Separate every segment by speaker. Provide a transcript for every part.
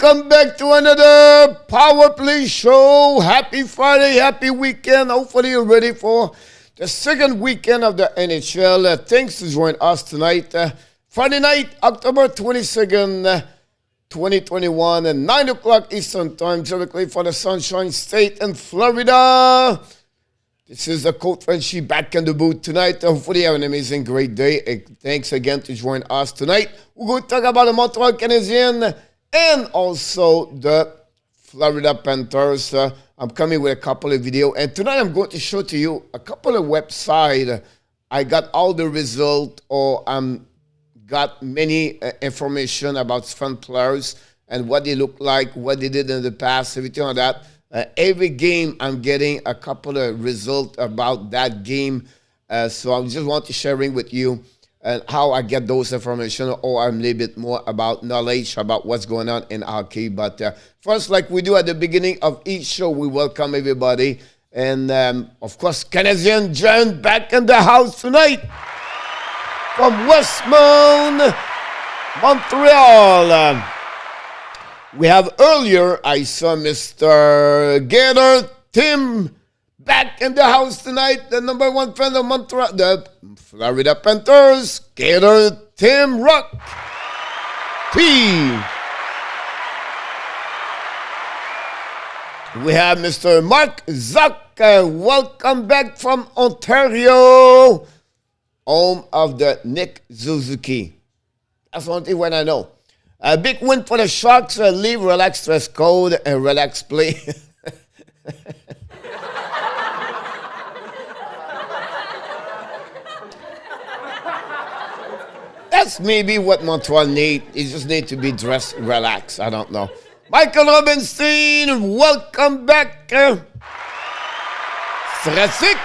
Speaker 1: Welcome back to another Power Play show. Happy Friday, happy weekend. Hopefully you're ready for the second weekend of the NHL. Thanks to join us tonight. Friday night, October 22nd, 2021, at 9 o'clock Eastern Time, directly for the Sunshine State in Florida. This is the Coach Frenchy back in the booth tonight. Hopefully you have an amazing, great day. Thanks again to join us tonight. We're going to talk about the Montreal Canadiens and also the Florida Panthers. I'm coming with a couple of videos. And tonight I'm going to show to you a couple of websites. I got all the results or got many information about fun players and what they look like, what they did in the past, everything like that. Every game, I'm getting a couple of results about that game. So I just want to sharing with you how I get those information, or I'm a little bit more about knowledge about what's going on in hockey. But first, like we do at the beginning of each show, we welcome everybody. And, of course, Canadian Giant back in the house tonight from Westmount, Montreal. We have earlier, I saw Mr. Gator Tim back in the house tonight, the number one friend of Montreal, the Florida Panthers, Gator Tim Rock P. We have Mr. Mark Zuck. Welcome back from Ontario, home of the Nick Suzuki. That's one thing when I know. A big win for the Sharks. Leave, relax, stress code, and relax play. That's maybe what Montreal need. You just need to be dressed, relax. I don't know. Michael Robinstein, welcome back. Strasik.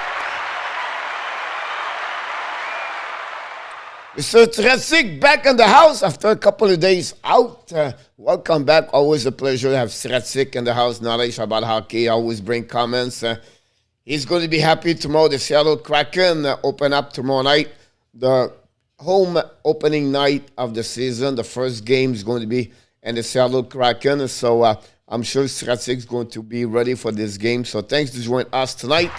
Speaker 1: Mr. Strasik back in the house after a couple of days out. Welcome back. Always a pleasure to have Strasik in the house. Knowledge about hockey. Always bring comments. He's going to be happy tomorrow. The Seattle Kraken open up tomorrow night. The home opening night of the season. The first game is going to be in the Seattle Kraken. So I'm sure Strasik is going to be ready for this game. So thanks to join us tonight.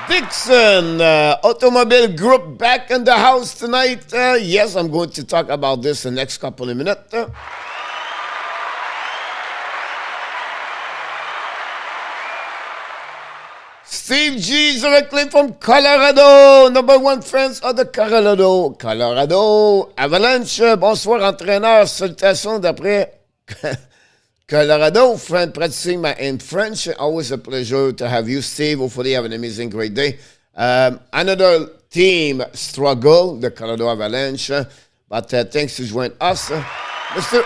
Speaker 1: Dixon Automobile Group back in the house tonight. Yes, I'm going to talk about this in the next couple of minutes. Steve G directly from Colorado. Number one fans of the Colorado Avalanche. Bonsoir, entraîneur. Salutations d'après Colorado, friend practicing in French. Always a pleasure to have you, Steve. Hopefully you have an amazing, great day. Another team struggle, the Colorado Avalanche. But thanks to join us, Mr.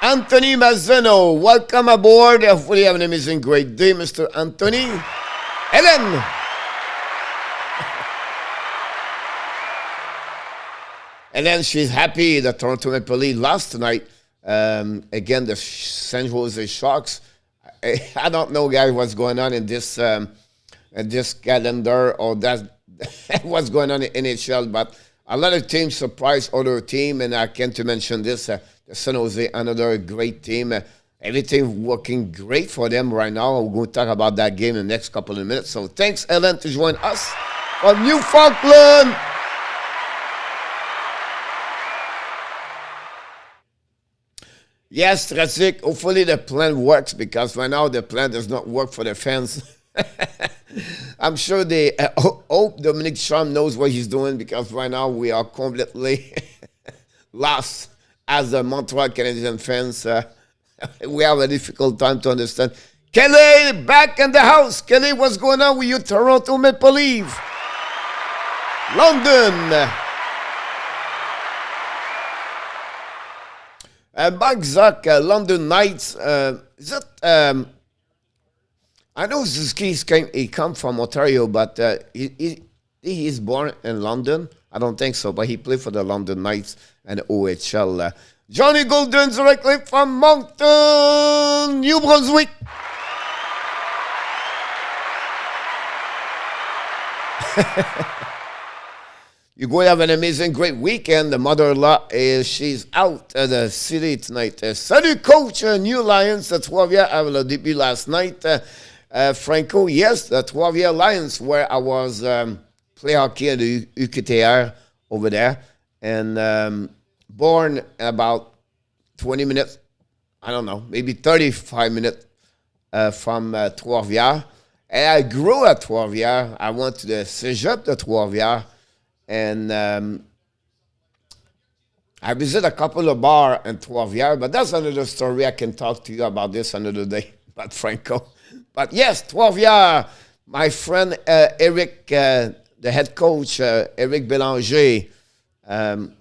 Speaker 1: Anthony Mazzano. Welcome aboard. Hopefully you have an amazing, great day, Mr. Anthony. Helen. And then she's happy that Toronto Maple Leafs lost tonight. Again, the San Jose Sharks. I don't know, guys, what's going on in this calendar or that what's going on in NHL. But a lot of teams surprise other team, and I can't mention this. The San Jose, another great team. Everything working great for them right now. We're going to talk about that game in the next couple of minutes. So thanks, Ellen, to join us from Newfoundland. Yes, Strasik, hopefully the plan works, because right now the plan does not work for the fans. I'm sure they hope Dominic Schramm knows what he's doing, because right now we are completely lost as the Montreal Canadiens fans. We have a difficult time to understand. Kelly, back in the house. Kelly, what's going on with you, Toronto Maple Leafs? London. Mark Zuck, London Knights. Is it? I know Suzuki he come from Ontario, but he is born in London. I don't think so, but he played for the London Knights and OHL. Johnny Golden directly from Moncton, New Brunswick. You're going to have an amazing, great weekend. The mother-in-law she's out of the city tonight. Salut, coach, New Lions, the 12-year have a debut last night. Franco, yes, the 12-year Lions, where I was play hockey at the UQTR over there. And born about 20 minutes, I don't know, maybe 35 minutes from 12-year. And I grew at 12-year. I went to the Cégep de 12-year. And I visited a couple of bars in 12-year, but that's another story. I can talk to you about this another day, but Franco. But yes, 12-year, my friend Eric, the head coach, Eric Bélanger,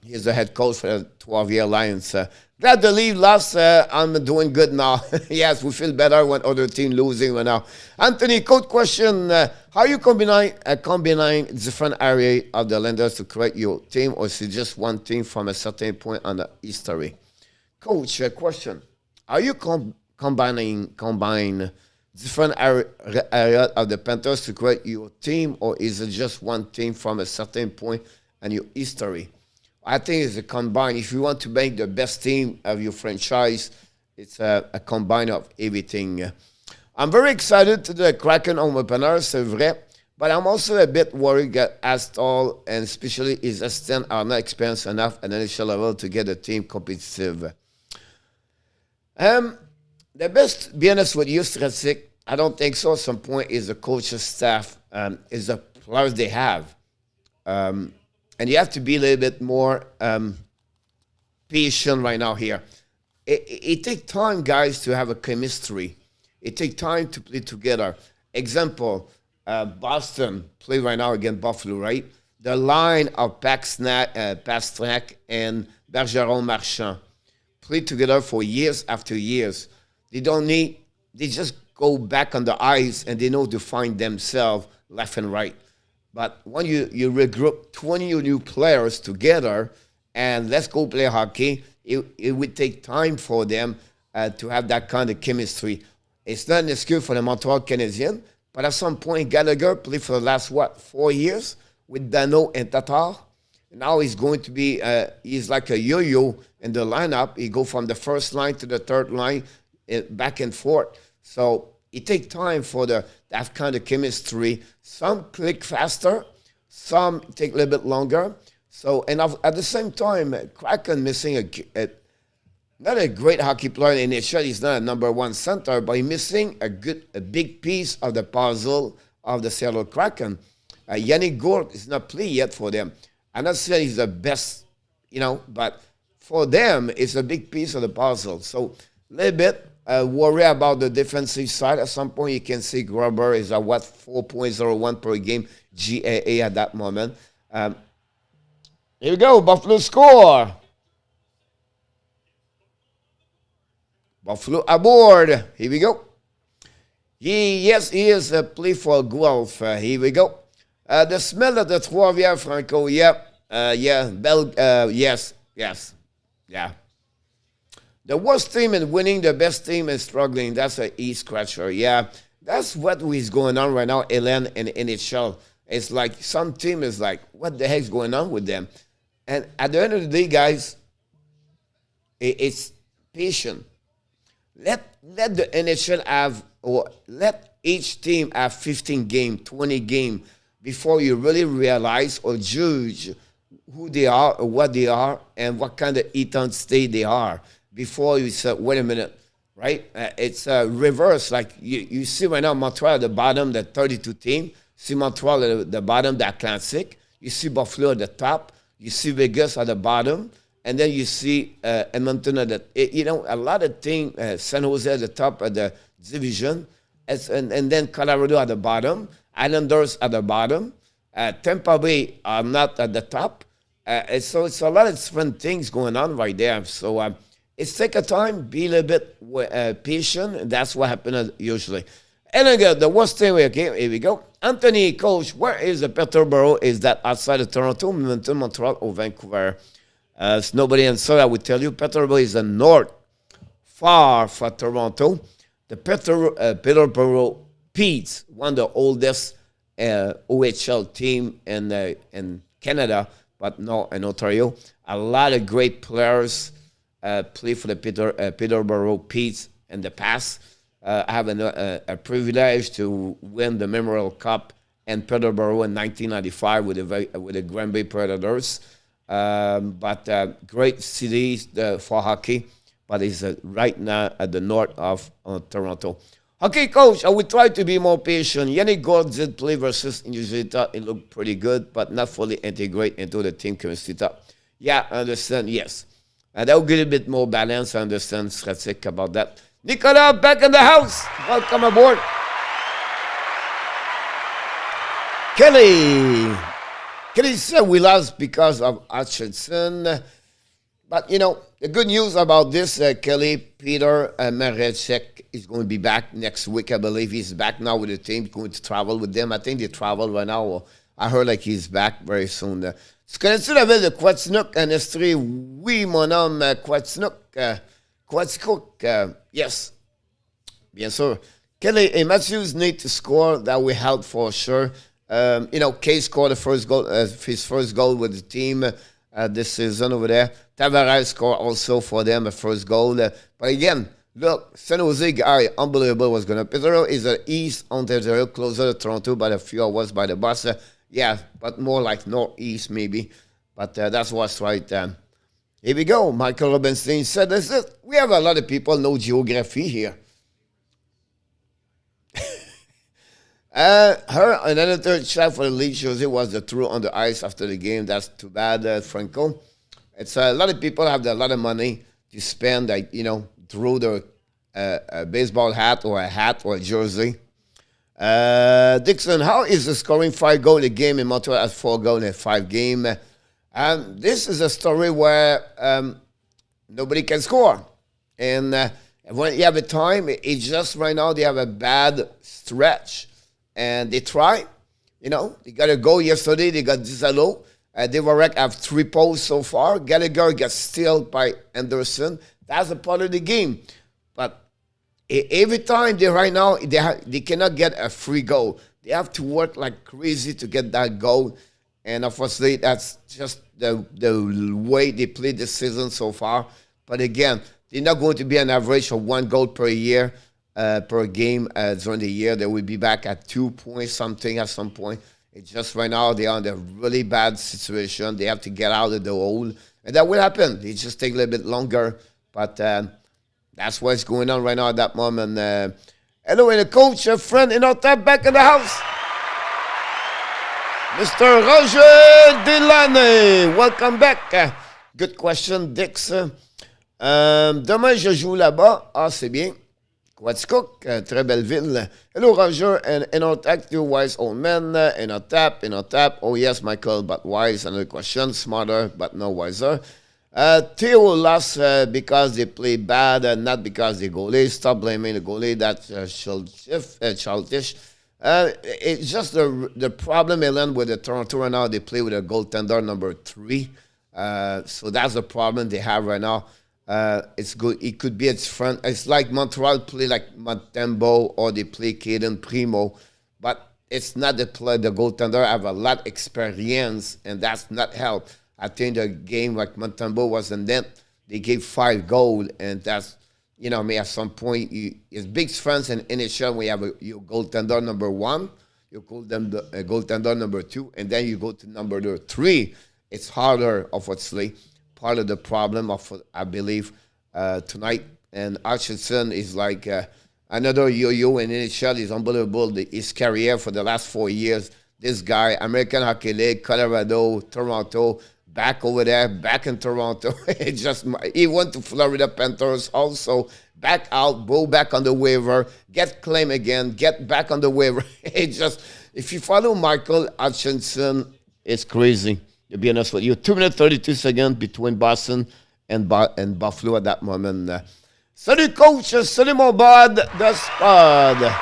Speaker 1: he's the head coach for the 12-year Lions. Glad to leave last. I'm doing good now. Yes, we feel better when other team losing right now. Anthony, code question. How you combining different areas of the lenders to create your team, or is it just one team from a certain point on the history? Coach, question. Are you combine different areas of the Panthers to create your team, or is it just one team from a certain point and your history? I think it's a combine. If you want to make the best team of your franchise, it's a combine of everything. I'm very excited to the Kraken home opener, c'est vrai, but I'm also a bit worried that Astol and especially his assistant are not experienced enough at the initial level to get the team competitive. The best, be honest with you, Stratic, I don't think so. At some point is the coach's staff, is the players they have. And you have to be a little bit more patient right now here. It takes time, guys, to have a chemistry. It takes time to play together. Example, Boston play right now against Buffalo, right? The line of Pastrnak and Bergeron Marchand play together for years after years. They just go back on the ice and they know to find themselves left and right. But when you regroup 20 new players together and let's go play hockey, it would take time for them to have that kind of chemistry. It's not an excuse for the Montreal Canadiens, but at some point, Gallagher played for the last, 4 years with Dano and Tatar. Now he's going to be, he's like a yo-yo in the lineup. He go from the first line to the third line, back and forth. So it takes time for that kind of chemistry. Some click faster, some take a little bit longer. So, and at the same time, Kraken missing not a great hockey player in NHL. He's not a number one center, but he's missing a big piece of the puzzle of the Seattle Kraken. Yannick Gourde is not played yet for them. I'm not saying he's the best, but for them, it's a big piece of the puzzle. So, a little bit. Worry about the defensive side. At some point, you can see Gruber is at 4.01 per game GAA at that moment. Here we go. Buffalo score. Buffalo aboard. Here we go. He is a play for Guelph. Here we go. The smell of the 12-year Franco. Yes. The worst team is winning, the best team is struggling. That's an E-scratcher. Yeah, that's what is going on right now, LN and NHL. It's like some team is like, what the heck's going on with them? And at the end of the day, guys, it's patient. Let the NHL have, or let each team have 15 game, 20 game before you really realize or judge who they are or what they are and what kind of eaten state they are. Before you say, wait a minute, right? It's reverse. Like you see right now, Montreal at the bottom, the 32 team. See Montreal at the bottom, the Atlantic. You see Buffalo at the top. You see Vegas at the bottom. And then you see Edmonton at the, a lot of teams, San Jose at the top of the division. And then Colorado at the bottom. Islanders at the bottom. Tampa Bay are not at the top. So it's a lot of different things going on right there. So, it's take a time, be a little bit patient, and that's what happens usually. And again, the worst thing, okay, here we go. Anthony, coach, where is the Peterborough? Is that outside of Toronto, Edmonton, Montreal, or Vancouver? Nobody answered, I would tell you. Peterborough is the north, far from Toronto. The Peterborough Petes, one of the oldest OHL team in Canada, but no in Ontario. A lot of great players play for the Peterborough Petes in the past. I have a privilege to win the Memorial Cup in Peterborough in 1995 with the Granby Predators. But great cities for hockey, but it's right now at the north of Toronto. Okay, coach, I will try to be more patient. Yannick Gourde did play versus Injusita. It looked pretty good, but not fully integrate into the team chemistry. Yeah, I understand, yes. That will get a bit more balance. I understand strategic about that. Nicolas, back in the house. Welcome aboard. Kelly said we lost because of Hutchinson. But, you know, the good news about this, Kelly, Peter Marecek is going to be back next week, I believe. He's back now with the team, going to travel with them. I think they travel right now. I heard like he's back very soon. Tu connais-tu la ville de Quatsnook en Estrie? Oui, mon homme, Quatsnook. Quatscook, yes. Bien sûr. Kelly and Matthews need to score. That will help for sure. You know, Kay scored the first goal, his first goal with the team this season over there. Tavares scored also for them a first goal. But again, look, San Jose guy, unbelievable what's going on. Peterborough is the east Ontario, closer to Toronto by a few hours by the bus. Yeah, but more like northeast maybe. But that's what's right. Here we go. Michael Robinstein said, we have a lot of people know geography here. Another third shot for the league shows it was the throw on the ice after the game. That's too bad, Franco. It's a lot of people have a lot of money to spend, like, you know, through their a baseball hat or a jersey. Dixon, how is the scoring 5 goal a game in Montreal at 4 goal in a 5 game? This is a story where nobody can score. And when you have a time, it's just right now they have a bad stretch. And they try, you know, they got a goal yesterday. They got Dizalo. Devorek have 3 posts so far. Gallagher got stealed by Anderson. That's a part of the game. But every time they cannot get a free goal. They have to work like crazy to get that goal. And obviously, that's just the way they played this season so far. But again, they're not going to be an average of 1 goal per year. Per game during the year. They will be back at 2 point something at some point. It's just right now they are in a really bad situation. They have to get out of the hole. And that will happen. It just take a little bit longer. But that's what's going on right now at that moment. Hello, and the coach, a friend in our top back in the house. Mr. Roger Delaney. Welcome back. Good question, Dix. Demain, je joue là-bas. Ah, c'est bien. Quatscook, très belle ville. Hello, Roger, and in our tap, 2 wise old men. In our tap. Oh, yes, Michael, but wise. Another question, smarter, but no wiser. Theo lost because they play bad, not because they goalie. Stop blaming the goalie. That's childish. It's just the problem, Ellen, with the Toronto right now. They play with a goaltender number 3. So that's the problem they have right now. It's good. It could be its front. It's like Montreal play like Montembeault or they play Caden Primo, but it's not the play. The goaltender have a lot of experience, and that's not help. I think the game like Montembeault was in net. They gave 5 goals, and that's, you know, I mean, at some point, it's big difference in NHL when you have your goaltender number 1, you call them the goaltender number 2, and then you go to number 3. It's harder, obviously. Part of the problem of, I believe, tonight. And Hutchinson is like another yo-yo in NHL. Is unbelievable. His career for the last 4 years. This guy, American Hockey League, Colorado, Toronto, back over there, back in Toronto. He went to Florida Panthers also. Back out, go back on the waiver, get claim again, get back on the waiver. It's just, if you follow Michael Hutchinson, it's crazy. To be honest with you, 2 minutes 32 seconds between Boston and Buffalo at that moment. Salut coach, salut mon bud, the spud.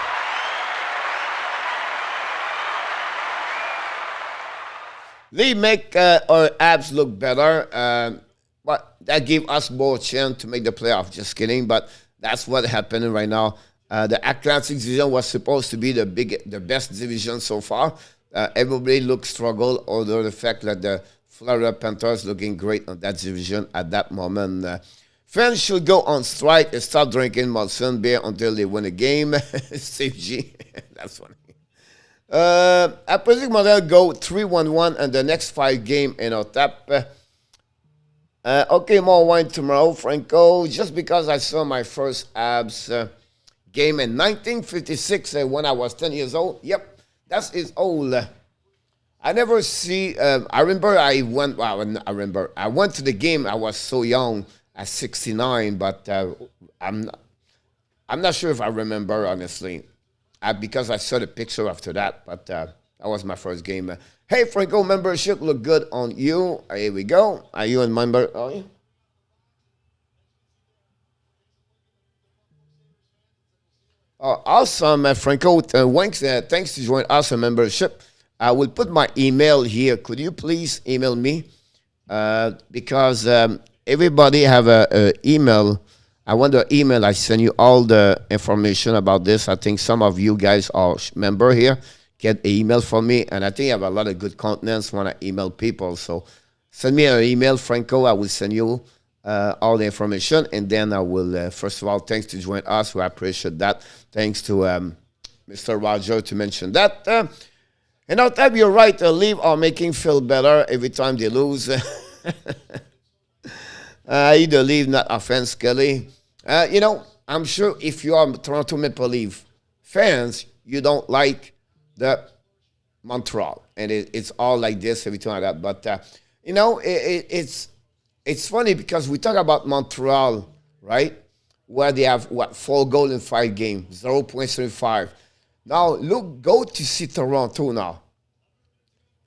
Speaker 1: They make our abs look better, but that gave us more chance to make the playoff. Just kidding, but that's what happening right now. The Atlantic division was supposed to be the best division so far. Everybody looks struggle, although the fact that the Florida Panthers looking great on that division at that moment. Fans should go on strike and stop drinking Molson beer until they win a game. Steve G. That's funny. I predict Montreal go 3-1-1 and the next 5 games in our tap. Okay, more wine tomorrow, Franco. Just because I saw my first Abs game in 1956 when I was 10 years old. Yep, that is old. I never see. I remember I went. Well, I remember I went to the game. I was so young at 69, but I'm not sure if I remember honestly. Because I saw the picture after that, but that was my first game. Hey, Franco, membership look good on you. Here we go. Are you a member? Are you? Awesome, Franco. Thanks to join us a membership. I will put my email here. Could you please email me? Because everybody have a email. I want the email. I send you all the information about this. I think some of you guys are member here. Get an email from me. And I think I have a lot of good contents when I email people. So send me an email, Franco. I will send you all the information. And then I will, first of all, thanks to join us. We appreciate that. Thanks to Mr. Roger to mention that. And I'll tell you, you're right. Leave are making feel better every time they lose. Either leave, not offense, Kelly. I'm sure if you are Toronto Maple Leaf fans, you don't like the Montreal. And it's all like this, everything like that. But, it's funny because we talk about Montreal, right? Where they have, 4 goals in 5 games, 0.75. Now, go to see Toronto now.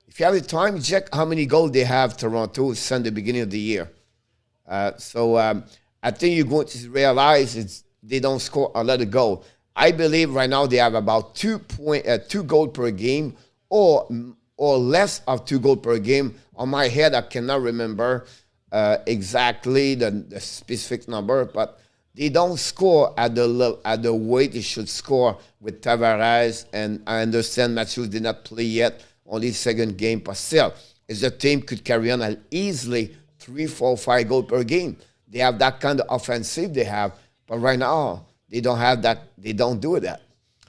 Speaker 1: If you have the time, check how many goals they have, Toronto, since the beginning of the year. So I think you're going to realize they don't score a lot of goals. I believe right now they have about 2 goals per game or less of 2 goals per game. On my head, I cannot remember exactly the specific number, but they don't score at the way they should score with Tavares. And I understand Matthews did not play yet, only second game, but still, if the team could carry on and easily 3, 4, 5 goals per game. They have that kind of offensive they have, but right now they don't have that. They don't do that.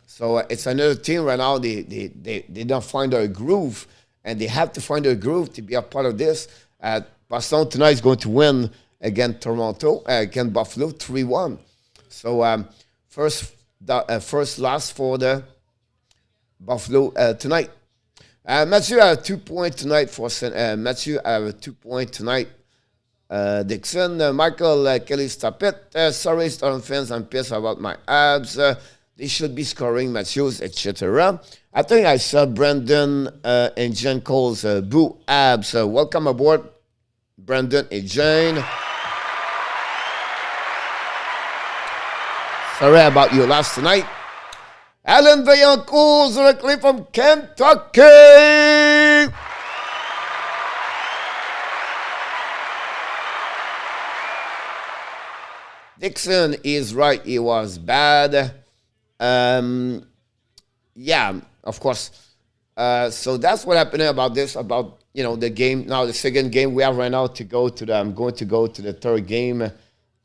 Speaker 1: So it's another team right now. They don't find their groove, and they have to find their groove to be a part of this. Boston tonight is going to win against Toronto, against Buffalo, 3-1. So first loss for the Buffalo tonight. Matthew have 2 points tonight for Matthew have 2 points tonight. Dixon, Michael, Kelly, stop it. Sorry, Storm fans, I'm pissed about my abs. They should be scoring Matthews, etc. I think I saw Brandon and Jen Cole's Boo Abs. Welcome aboard, Brandon and Jane. Sorry about your loss tonight. Alan Vaillancourt, directly from Kentucky. Dixon is right. He was bad. Yeah, of course. So that's what happened about this, about, the game. Now, the second game we have right now to go to I'm going to go to the third game.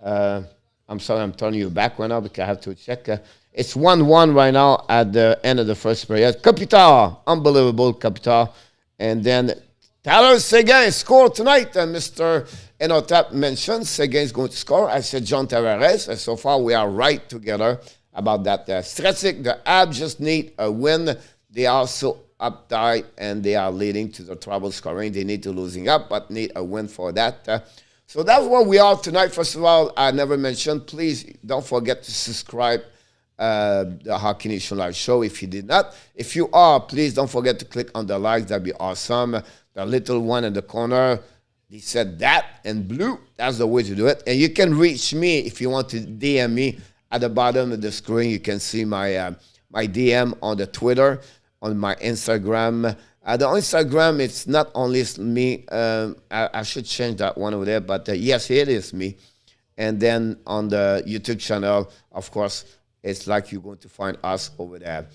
Speaker 1: I'm sorry, I'm turning you back right now because I have to check. It's 1-1 right now at the end of the first period. Kopitar, unbelievable Kopitar. And then Tyler Seguin scored tonight, and Mr. Enotap mentioned Seguin is going to score. I said John Tavares, and so far we are right together about that. Strategic, the Abs just need a win. They are so uptight, and they are leading to the trouble scoring. They need to losing up, but need a win for that. So that's where we are tonight. First of all, I never mentioned, please don't forget to subscribe the Hockey Nation Live Show if you did not. If you are, please don't forget to click on the likes. That'd be awesome. The little one in the corner, they said that in blue. That's the way to do it. And you can reach me if you want to DM me. At the bottom of the screen, you can see my my DM on the Twitter, on my Instagram. The Instagram, it's not only me. I should change that one over there. But yes, it is me. And then on the YouTube channel, of course, it's like you're going to find us over there.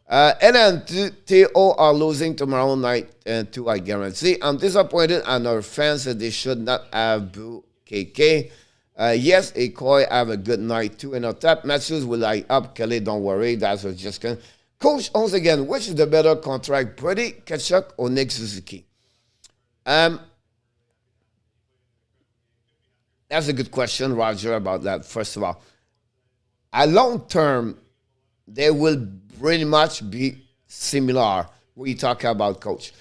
Speaker 1: And then TO are losing tomorrow night and two, I guarantee. I'm disappointed and our fans that they should not have boo KK. Yes, Ekoy have a good night too. And on top, Matthews will light up. Kelly, don't worry. That's what just going. Coach, once again, which is the better contract, Brady Tkachuk or Nick Suzuki? That's a good question, Roger, about that. First of all, at long term, they will pretty much be similar when you talk about coach.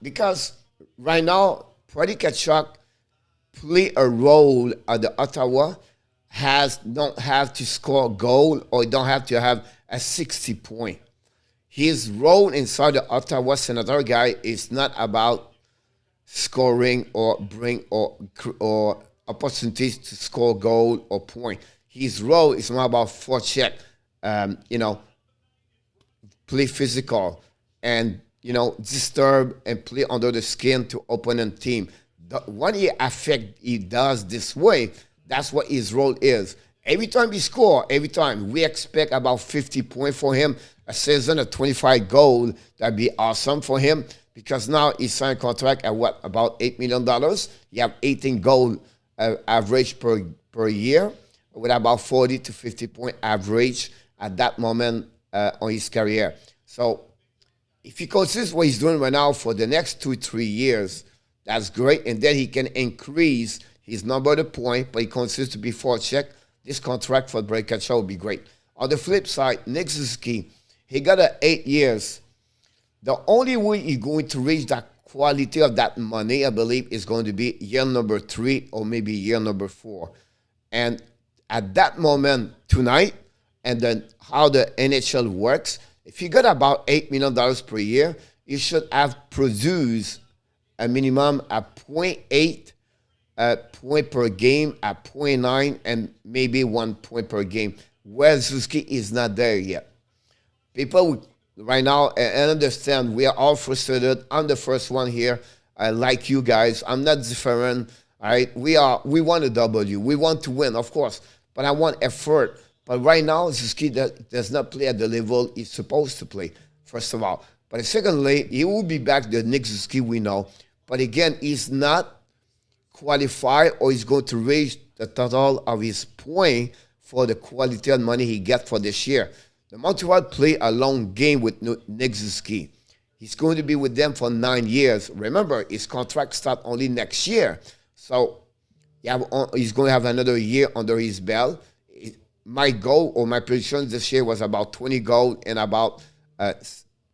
Speaker 1: Because right now, Brady Tkachuk play a role at the Ottawa, don't have to score a goal or don't have to have a 60 point. His role inside the Ottawa Senators guy is not about scoring or bring or opportunities to score goal or point. His role is more about forecheck, play physical and disturb and play under the skin to opponent team. When he does this way, that's what his role is. Every time he scores, every time we expect about 50 points for him, a season, a 25 goal. That'd be awesome for him because now he signed a contract at about $8 million. He have 18 goal average per year with about 40 to 50 point average at that moment on his career. So if he consists what he's doing right now for the next 2-3 years, that's great. And then he can increase his number of point, but he consists to be forecheck. This contract for Brady Tkachuk would be great. On the flip side, Nick Suzuki, he got 8 years. The only way he's going to reach that quality of that money, I believe, is going to be year number 3 or maybe year number 4. And at that moment tonight, and then how the NHL works, if you got about $8 million per year, you should have produced a minimum at 0.8 point per game, at 0.9, and maybe 1 point per game. Where Suzuki is not there yet. People right now, and understand, we are all frustrated. I'm the first one here. I like you guys. I'm not different. All right, we want a W. We want to win, of course, but I want effort. But right now, Suzuki does not play at the level he's supposed to play, first of all. But secondly, he will be back the Nick Suzuki we know. But again, he's not qualified or he's going to raise the total of his point for the quality of money he gets for this year. The Montreal play a long game with Nick Suzuki. He's going to be with them for 9 years. Remember, his contract starts only next year. So he's going to have another year under his belt. My goal or my prediction this year was about 20 goals and about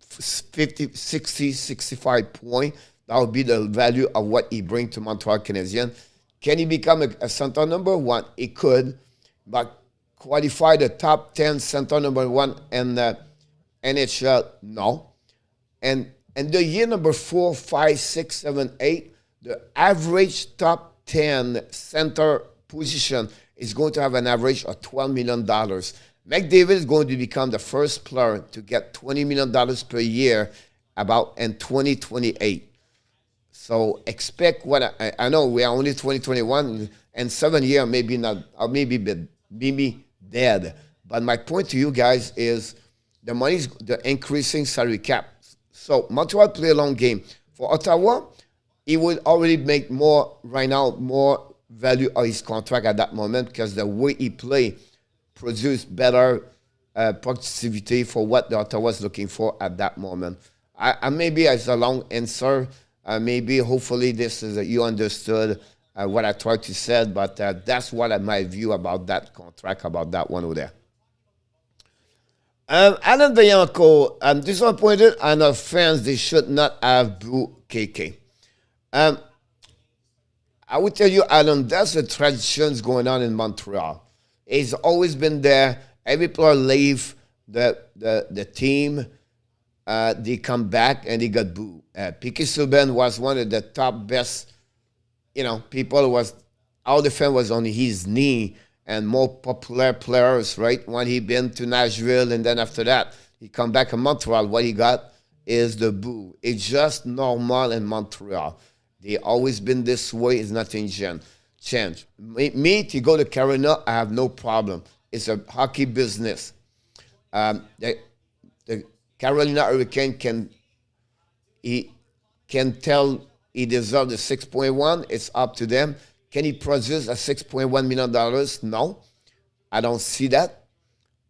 Speaker 1: 50, 60, 65 points. That would be the value of what he brings to Montreal Canadiens. Can he become a center number 1? He could, but qualify the top 10 center number 1 in the NHL? No. And the year number 4, 5, 6, 7, 8, the average top 10 center position is going to have an average of $12 million. McDavid is going to become the first player to get $20 million per year about in 2028. So expect what I know we are only 2021 and 7 years maybe not, or maybe dead. But my point to you guys is the money's the increasing salary cap. So Montreal play a long game. For Ottawa, he would already make more right now, more value of his contract at that moment because the way he play produce better productivity for what the Ottawa is looking for at that moment. I maybe as a long answer, maybe hopefully this is you understood what I tried to say, but that's what my view about that contract, about that one over there. Alan Bianco, I'm disappointed and our fans, they should not have boo KK. I would tell you, Alan, that's the traditions going on in Montreal. It's always been there. Every player leave the team, they come back and they got booed. Piquet Subban was one of the top best, people was, all the fan was on his knee and more popular players, right? When he been to Nashville and then after that, he come back in Montreal, what he got is the boo. It's just normal in Montreal. They always been this way. It's nothing change. Me to go to Carolina, I have no problem. It's a hockey business. The Carolina Hurricane can tell he deserves the 6.1. It's up to them. Can he produce a $6.1 million? No, I don't see that.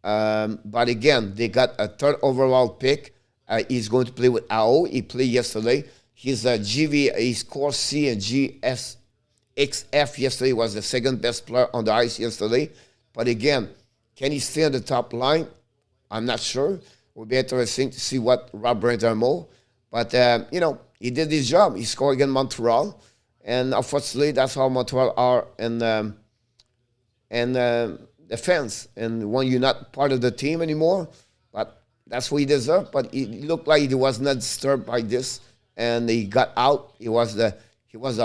Speaker 1: But again, they got a third overall pick. He's going to play with AO. He played yesterday. He's a GV. He scored C and GSXF yesterday. He was the second best player on the ice yesterday. But again, can he stay on the top line? I'm not sure. It will be interesting to see what Rob Brentermo. But, he did his job. He scored against Montreal. And unfortunately, that's how Montreal are in defense. And when you're not part of the team anymore, but that's what he deserved. But he looked like he was not disturbed by this. And he got out. He was the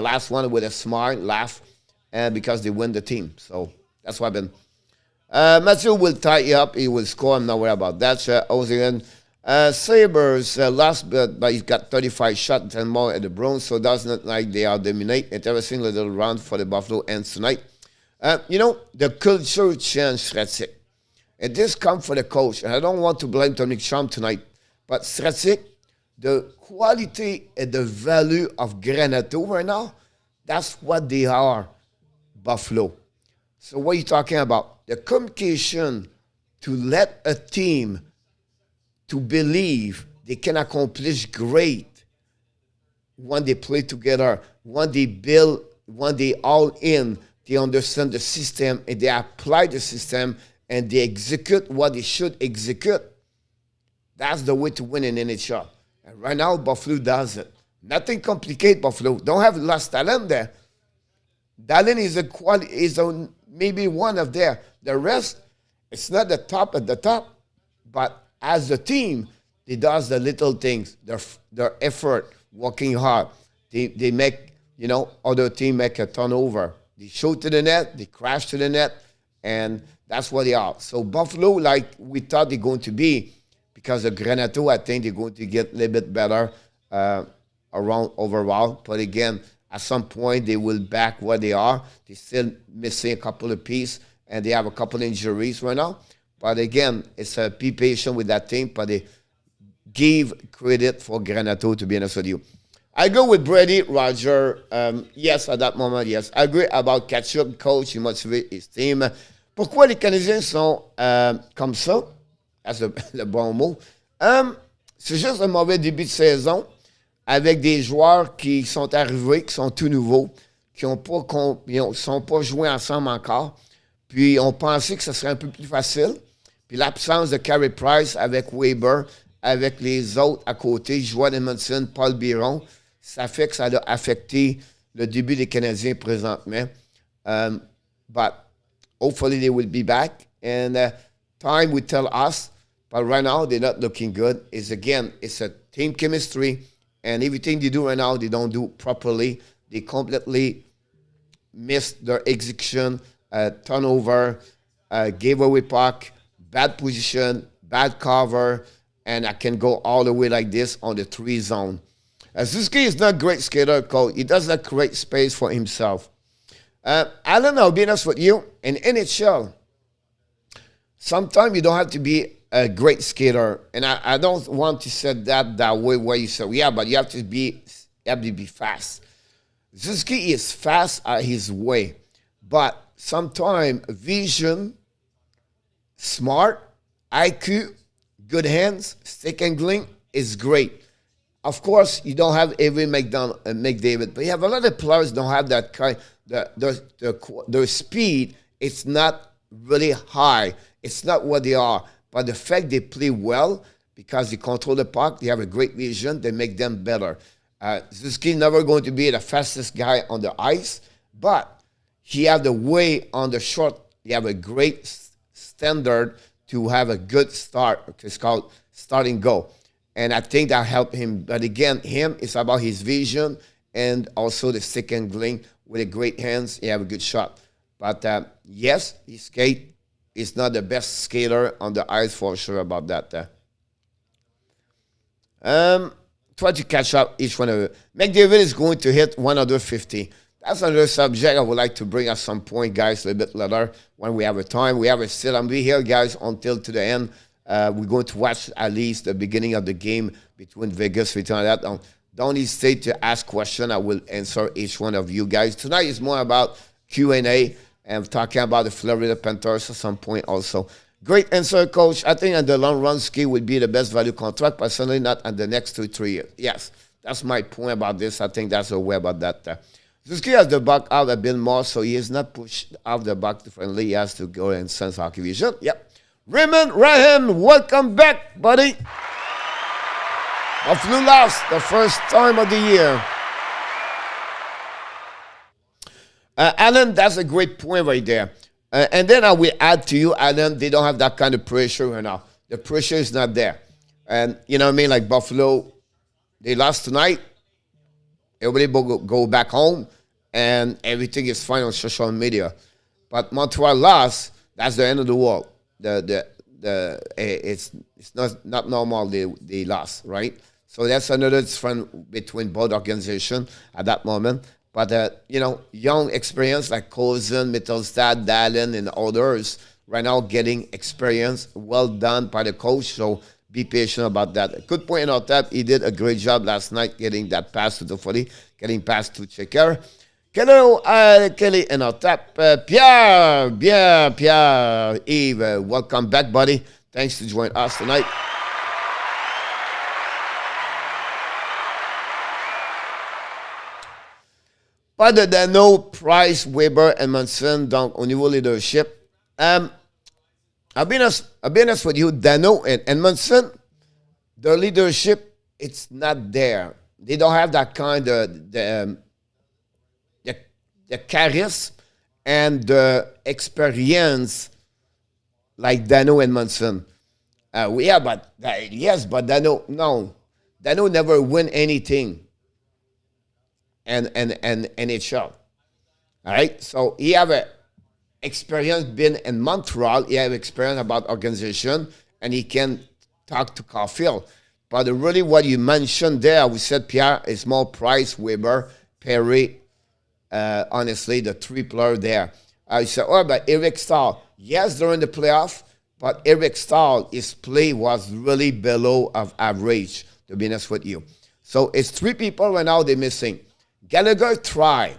Speaker 1: last one with a smile, laugh, and because they win the team. So that's what happened. Matthew will tie you up. He will score. I'm not worried about that. Ozian. Sabres lost, but he's got 35 shots and more at the Bruins, so it doesn't look like they are dominate. Interesting little round for the Buffalo ends tonight. The culture change, Stratic. And this comes for the coach, and I don't want to blame Tony Cham tonight, but Stratic, the quality and the value of Granato right now, that's what they are, Buffalo. So what are you talking about? The communication to let a team to believe they can accomplish great when they play together, when they build, when they all in, they understand the system and they apply the system and they execute what they should execute. That's the way to win in NHL. And right now, Buffalo does it. Nothing complicated, Buffalo. Don't have lost talent there. Dallin is maybe one of there. The rest, it's not the top at the top, but as a team, they does the little things, their effort, working hard. They make, other team make a turnover. They shoot to the net, they crash to the net, and that's what they are. So Buffalo, like we thought they're going to be, because of Granato, I think they're going to get a little bit better around overall. But again, at some point, they will back where they are. They're still missing a couple of pieces, and they have a couple of injuries right now. But again, it's be patient with that team, but they give credit for Granato, to be honest with you. I go with Brady, Roger. Yes, at that moment, yes. I agree about catch-up, coach, he motivate his team. Pourquoi les Canadiens sont comme ça? C'est le bon mot. C'est juste un mauvais début de saison avec des joueurs qui sont arrivés, qui sont tout nouveaux, qui ne sont pas joués ensemble encore. Puis on pensait que ce serait un peu plus facile. Puis l'absence de Carey Price avec Weber, avec les autres à côté, joueurs d'Edmonton, Paul Biron, ça fait que ça a affecté le début des Canadiens présentement. But hopefully they will be back. And time will tell us. But right now, they're not looking good. It's a team chemistry. And everything they do right now, they don't do properly. They completely miss their execution, turnover, gave away puck, bad position, bad cover, and I can go all the way like this on the 3 zone. Suzuki is not a great skater, coach. He does not create space for himself. Alan, I'll be honest with you. In NHL, sometimes you don't have to be a great skater. And I don't want to say that way where you say, yeah, but you have to be fast. Suzuki is fast at his way. But sometimes vision, smart, IQ, good hands, stick and glink is great. Of course, you don't have every McDavid, but you have a lot of players don't have that kind. The speed, it's not really high. It's not what they are. But the fact they play well, because they control the puck, they have a great vision, they make them better. Suzuki never going to be the fastest guy on the ice, but he have the way on the short. He have a great standard to have a good start. It's called starting go. And I think that helped him. But again, it's about his vision and also the stick and glink with the great hands. He have a good shot. But yes, he skate. He's not the best skater on the ice for sure about that. Try to catch up each one of it. McDavid is going to hit 150. That's another subject I would like to bring at some point, guys, a little bit later when we have a time. We have a still. I'll be here, guys, until to the end. We're going to watch at least the beginning of the game between Vegas. We turn that on. Don't hesitate to ask questions. I will answer each one of you guys. Tonight is more about Q&A and talking about the Florida Panthers at some point also. Great answer, Coach. I think in the long run, Ski would be the best value contract, but certainly not in the next 2-3 years. Yes, that's my point about this. I think that's a way about that. Ski has the buck out a bit more, so he is not pushed out the buck differently. He has to go and sense hockey vision. Yep. Raymond Ryan, welcome back, buddy. Buffalo lost the first time of the year. Alan, that's a great point right there. And then I will add to you, Alan, they don't have that kind of pressure right now. The pressure is not there. And you know what I mean? Like Buffalo, they lost tonight. Everybody go back home, and everything is fine on social media. But Montreal lost, that's the end of the world. It's not normal they lost, right? So that's another difference between both organizations at that moment. But, young experience like Cozen, Mittelstadt, Dallin, and others right now getting experience. Well done by the coach, so be patient about that. Good point out that he did a great job last night getting that pass to the 40, getting past to Checker. Hello, Kelly, and our tap. Pierre, Yves, welcome back, buddy. Thanks to join us tonight. Pas de Dano, Price, Weber, Edmondson, donc au niveau leadership. I'll be honest with you, Dano and Edmondson, their leadership, it's not there. They don't have that kind of the charisma and the experience like Dano and Edmondson. But Dano, no. Dano never win anything. And NHL. All right? So he have a experience been in Montreal. He have experience about organization, and he can talk to Caulfield. But really what you mentioned there, we said Pierre is more Price, Weber, Perry, honestly, the three players there. I said, but Eric Stahl. Yes, during the playoff, but Eric Stahl, his play was really below of average, to be honest with you. So it's three people right now they're missing. Gallagher tried.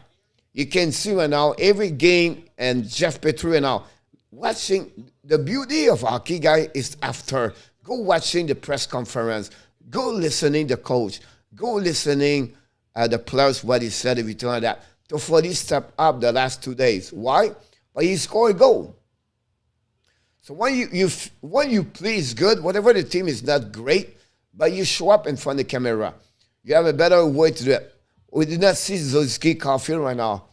Speaker 1: You can see right now every game, and Jeff Petrie right now watching. The beauty of hockey, guy, is after go watching the press conference, go listening the coach, go listening the players what he said every time like that. Toffoli stepped up the last 2 days. Why? But he scored a goal. So when you play is good, whatever the team is not great, but you show up in front of the camera. You have a better way to do it. We did not see Zolski Caulfield right now.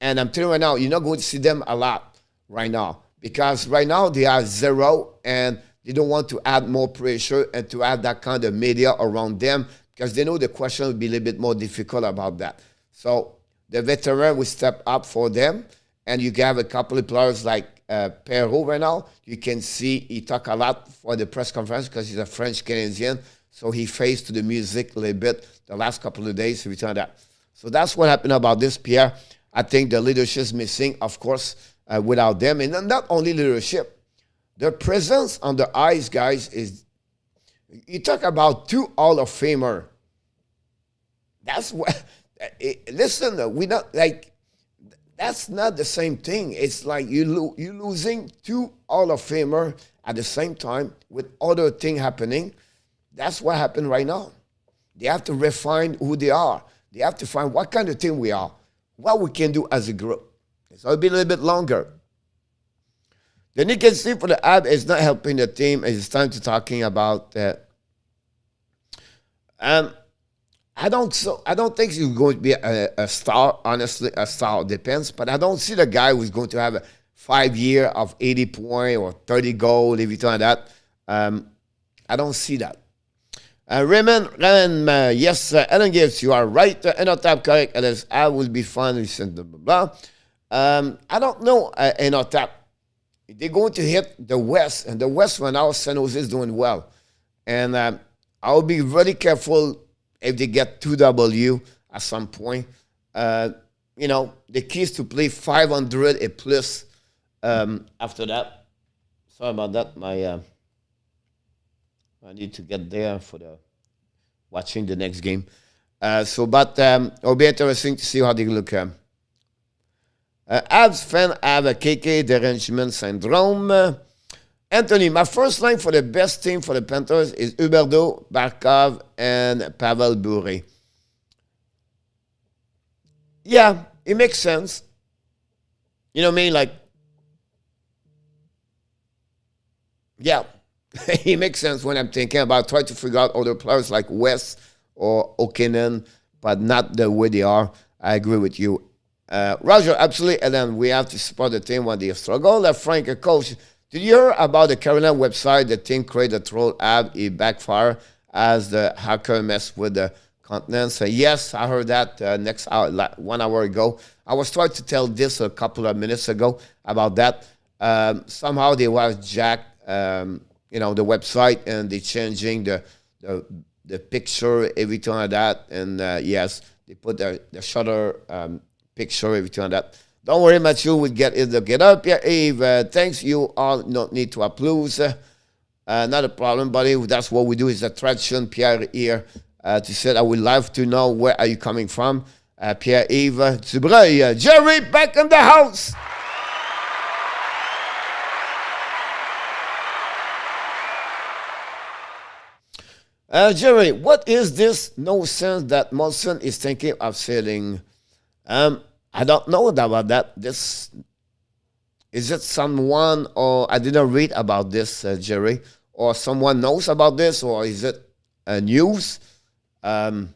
Speaker 1: And I'm telling you right now, you're not going to see them a lot right now. Because right now they are 0 and they don't want to add more pressure and to add that kind of media around them because they know the question will be a little bit more difficult about that. So the veteran will step up for them. And you have a couple of players like Perrault right now. You can see he talk a lot for the press conference because he's a French Canadian. So he faced to the music a little bit the last couple of days. That. So that's what happened about this, Pierre. I think the leadership is missing, of course, without them. And not only leadership. Their presence on the ice, guys, is... You talk about 2 Hall of Famer. That's what... Listen, we not like... That's not the same thing. It's like you're losing 2 Hall of Famer at the same time with other things happening. That's what happened right now. They have to refine who they are. They have to find what kind of team we are, what we can do as a group. So it'll be a little bit longer. Then you can see for the ad, it's not helping the team. It's time to talking about that. I don't think he's going to be a star, honestly. A star depends, but I don't see the guy who's going to have a 5 year of 80 points or 30 goals, everything like that. I don't see that. Raymond, yes, Ellen Gibbs, you are right. Enotap, correct. Alice, I will be fine. Blah, blah, blah. I don't know, Enotap. They're going to hit the West, and the West right now, San Jose is doing well. And I'll be very careful if they get 2W at some point. The key is to play 500 a plus after that. Sorry about that. I need to get there for the watching the next game. But it'll be interesting to see how they look. Abs fan have a KK derangement syndrome. Anthony, my first line for the best team for the Panthers is Huberdeau, Barkov, and Pavel Bure. Yeah, it makes sense. You know what I mean? Like, yeah, it makes sense when I'm thinking about trying to figure out other players like West or Okinen, but not the way they are. I agree with you. Roger, absolutely. And then we have to support the team when they struggle. Frank, a coach, did you hear about the Carolina website? The team created a troll app. It backfired as the hacker messed with the continents. Yes, I heard that next hour, 1 hour ago. I was trying to tell this a couple of minutes ago about that. Somehow they was jacked, the website, and they changing the picture, everything like that. And yes, they put the shutter picture, everything like that. Don't worry, Matthew, we'll get it. Get up, yeah, Eve. Thanks, you all don't need to applaud. Not a problem, buddy. That's what we do, is attraction. Pierre here to say, I would love to know where are you coming from. Pierre-Yves Dubreuil. Jerry, back in the house. Jerry, what is this nonsense that Molson is thinking of selling? I don't know about that. This is it someone, or I didn't read about this, Jerry, or someone knows about this, or is it news? I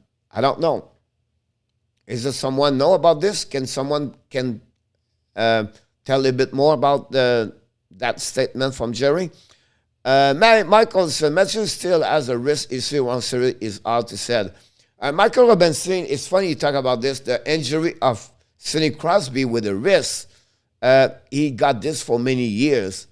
Speaker 1: don't know. Is it someone know about this? Can someone tell a bit more about that statement from Jerry? Michael said, Matthew still has a wrist issue on series is hard to say. Michael Robinson, it's funny you talk about this, the injury of Sidney Crosby with the wrist. He got this for many years,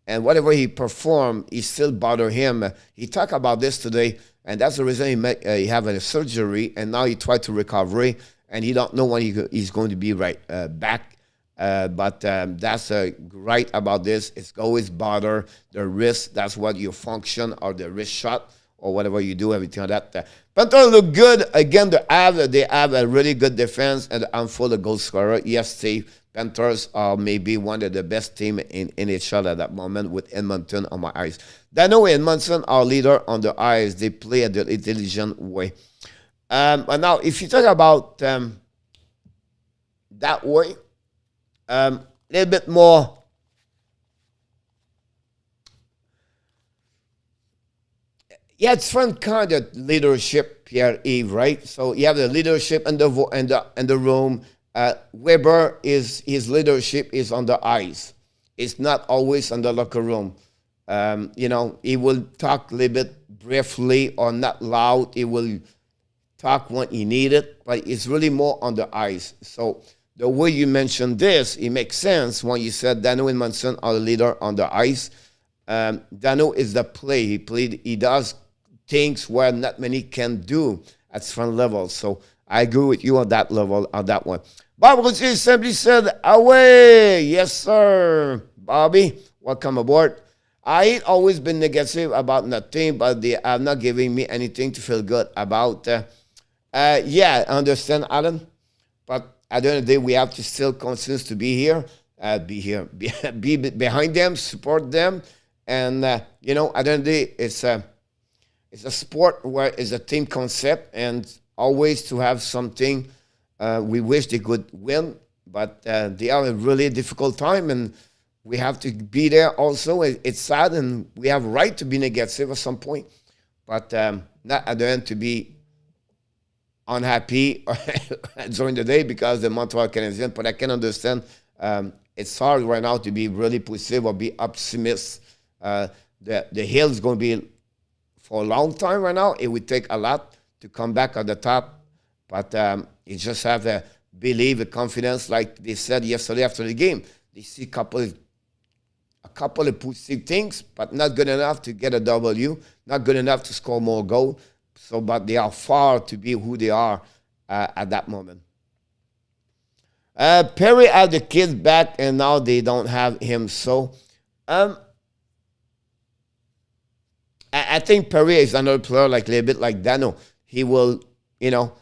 Speaker 1: and whatever he performed, it still bothered him. He talked about this today, and that's the reason he have a surgery, and now he tried to recover, and he don't know when he's going to be back. But that's right about this. It's always bother the wrist. That's what your function, or the wrist shot, or whatever you do, everything like that. Panthers look good. Again, they have a really good defense and a handful of goal scorer. Yes, Steve, Panthers are maybe one of the best team in NHL at that moment, with Edmonton on my eyes. Dano and Edmonton are leader on the ice. They play at the intelligent way. And now, if you talk about that way, a little bit more. Yeah, it's different kind of leadership, Pierre-Yves, right? So you have the leadership in the room. Weber, his leadership is on the ice. It's not always in the locker room. He will talk a little bit briefly or not loud. He will talk when he need it, but it's really more on the ice. So the way you mentioned this, it makes sense when you said Dano and Munson are the leader on the ice. Dano is the play. He does things where not many can do at front level. So I agree with you on that level, on that one. Bob Routier simply said, away. Yes, sir. Bobby, welcome aboard. I ain't always been negative about nothing, but they are not giving me anything to feel good about. Yeah, I understand, Alan. But at the end of the day, we have to still continue to be here, be behind them, support them. And, at the end of the day, it's a sport where it's a team concept, and always to have something. We wish they could win, but they are a really difficult time, and we have to be there also. It's sad, and we have a right to be negative at some point, but not at the end to be unhappy during the day because the Montreal Canadiens. But I can understand it's hard right now to be really positive or be optimist. The hill is going to be for a long time right now. It would take a lot to come back at the top, but you just have to believe and confidence, like they said yesterday after the game. They see a couple of positive things, but not good enough to get a W, not good enough to score more goals. So, but they are far to be who they are at that moment. Perry had the kids back, and now they don't have him. So, I think Perry is another player like a little bit like Dano. He will, you know,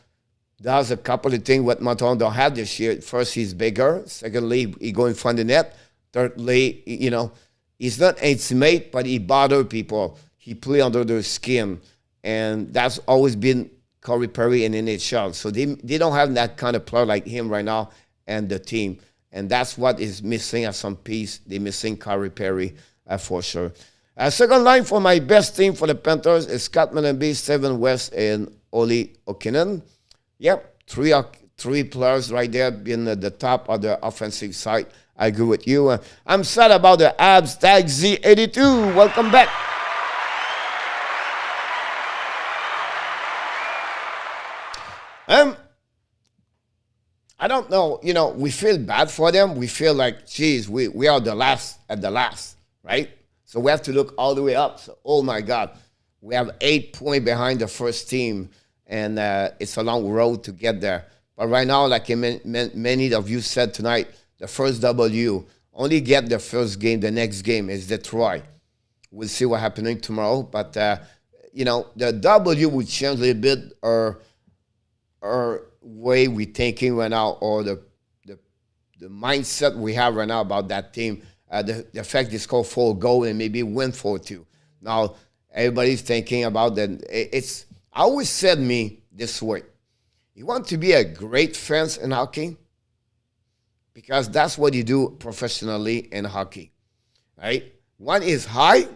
Speaker 1: does a couple of things what Montreal don't have this year. First, he's bigger. Secondly, he go in front of the net. Thirdly, you know, he's not intimate, but he bother people. He play under their skin. And that's always been Corey Perry in NHL. So they don't have that kind of player like him right now and the team. And that's what is missing at some piece. They're missing Corey Perry for sure. Second line for my best team for the Panthers is Scott Mellenby, Steven West, and Oli Okinen. Yep, three players right there being at the top of the offensive side. I agree with you. I'm sad about the Abs. Tag Z82. Welcome back. I don't know. You know, we feel bad for them. We feel like, geez, we are the last at the last, right? So we have to look all the way up. So, oh, my God. We have 8 points behind the first team, and it's a long road to get there. But right now, like many of you said tonight, the first W, only get the first game. The next game is Detroit. We'll see what's happening tomorrow. But, you know, the W will change a little bit our way we're thinking right now, or the mindset we have right now about that team. The fact they score 4 goals and maybe win 4-2. Now, everybody's thinking about that. I always said me this way. You want to be a great fan in hockey? Because that's what you do professionally in hockey, right? One is high,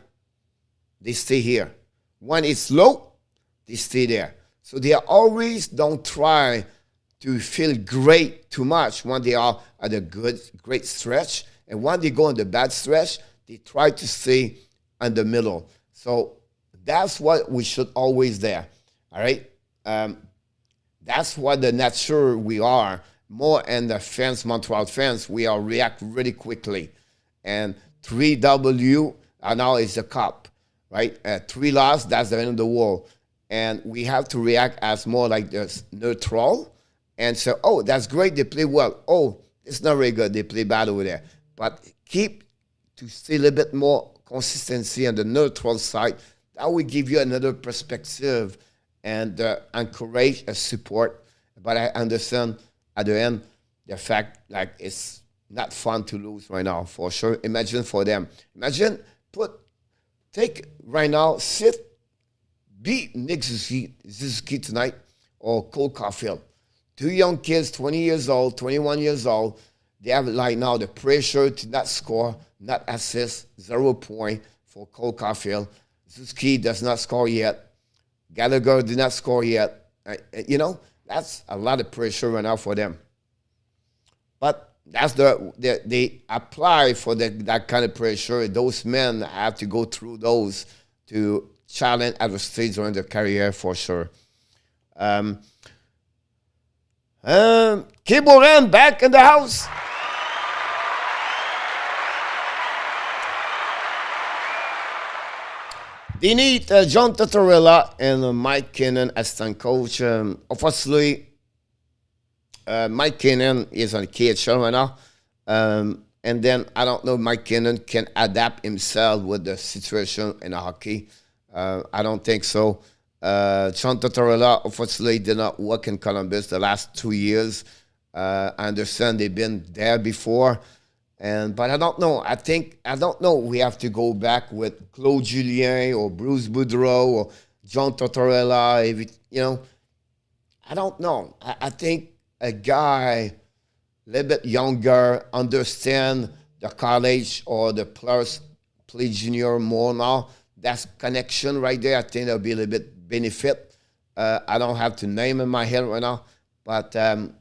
Speaker 1: they stay here. One is low, they stay there. So they always don't try to feel great too much when they are at a great stretch. And when they go on the bad stretch, they try to stay in the middle. So that's what we should always there, all right? That's what the nature we are. More and the fans, Montreal fans, we all react really quickly. And 3W now is the cup, right? 3 loss, that's the end of the world. And we have to react as more like this neutral and say, oh, that's great, they play well. Oh, it's not very good, they play bad over there. But keep to stay a little bit more consistency on the neutral side. That will give you another perspective and encourage a support. But I understand at the end the fact like it's not fun to lose right now for sure. Imagine for them. Imagine take right now, beat Nick Suzuki tonight or Cole Caulfield. 2 young kids, 20 years old, 21 years old. They have like now the pressure to not score, not assist, 0 point for Cole Caulfield. Suzuki does not score yet. Gallagher did not score yet. You know, that's a lot of pressure right now for them. But that's they apply for that kind of pressure. Those men have to go through those to challenge at the stage during their career for sure. Kiboran back in the house. They need John Tortorella and Mike Kinnan as stand coach. Obviously, Mike Kinnan is on KHL right now. And then I don't know if Mike Kinnan can adapt himself with the situation in hockey. I don't think so. John Tortorella, unfortunately, did not work in Columbus the last 2 years. I understand they've been there before. But I don't know. I don't know. We have to go back with Claude Julien or Bruce Boudreau or John Tortorella. You know, I don't know. I think a guy a little bit younger, understand the college or the players play junior more now. That's connection right there. I think there'll be a little bit benefit. I don't have to name in my head right now. But, and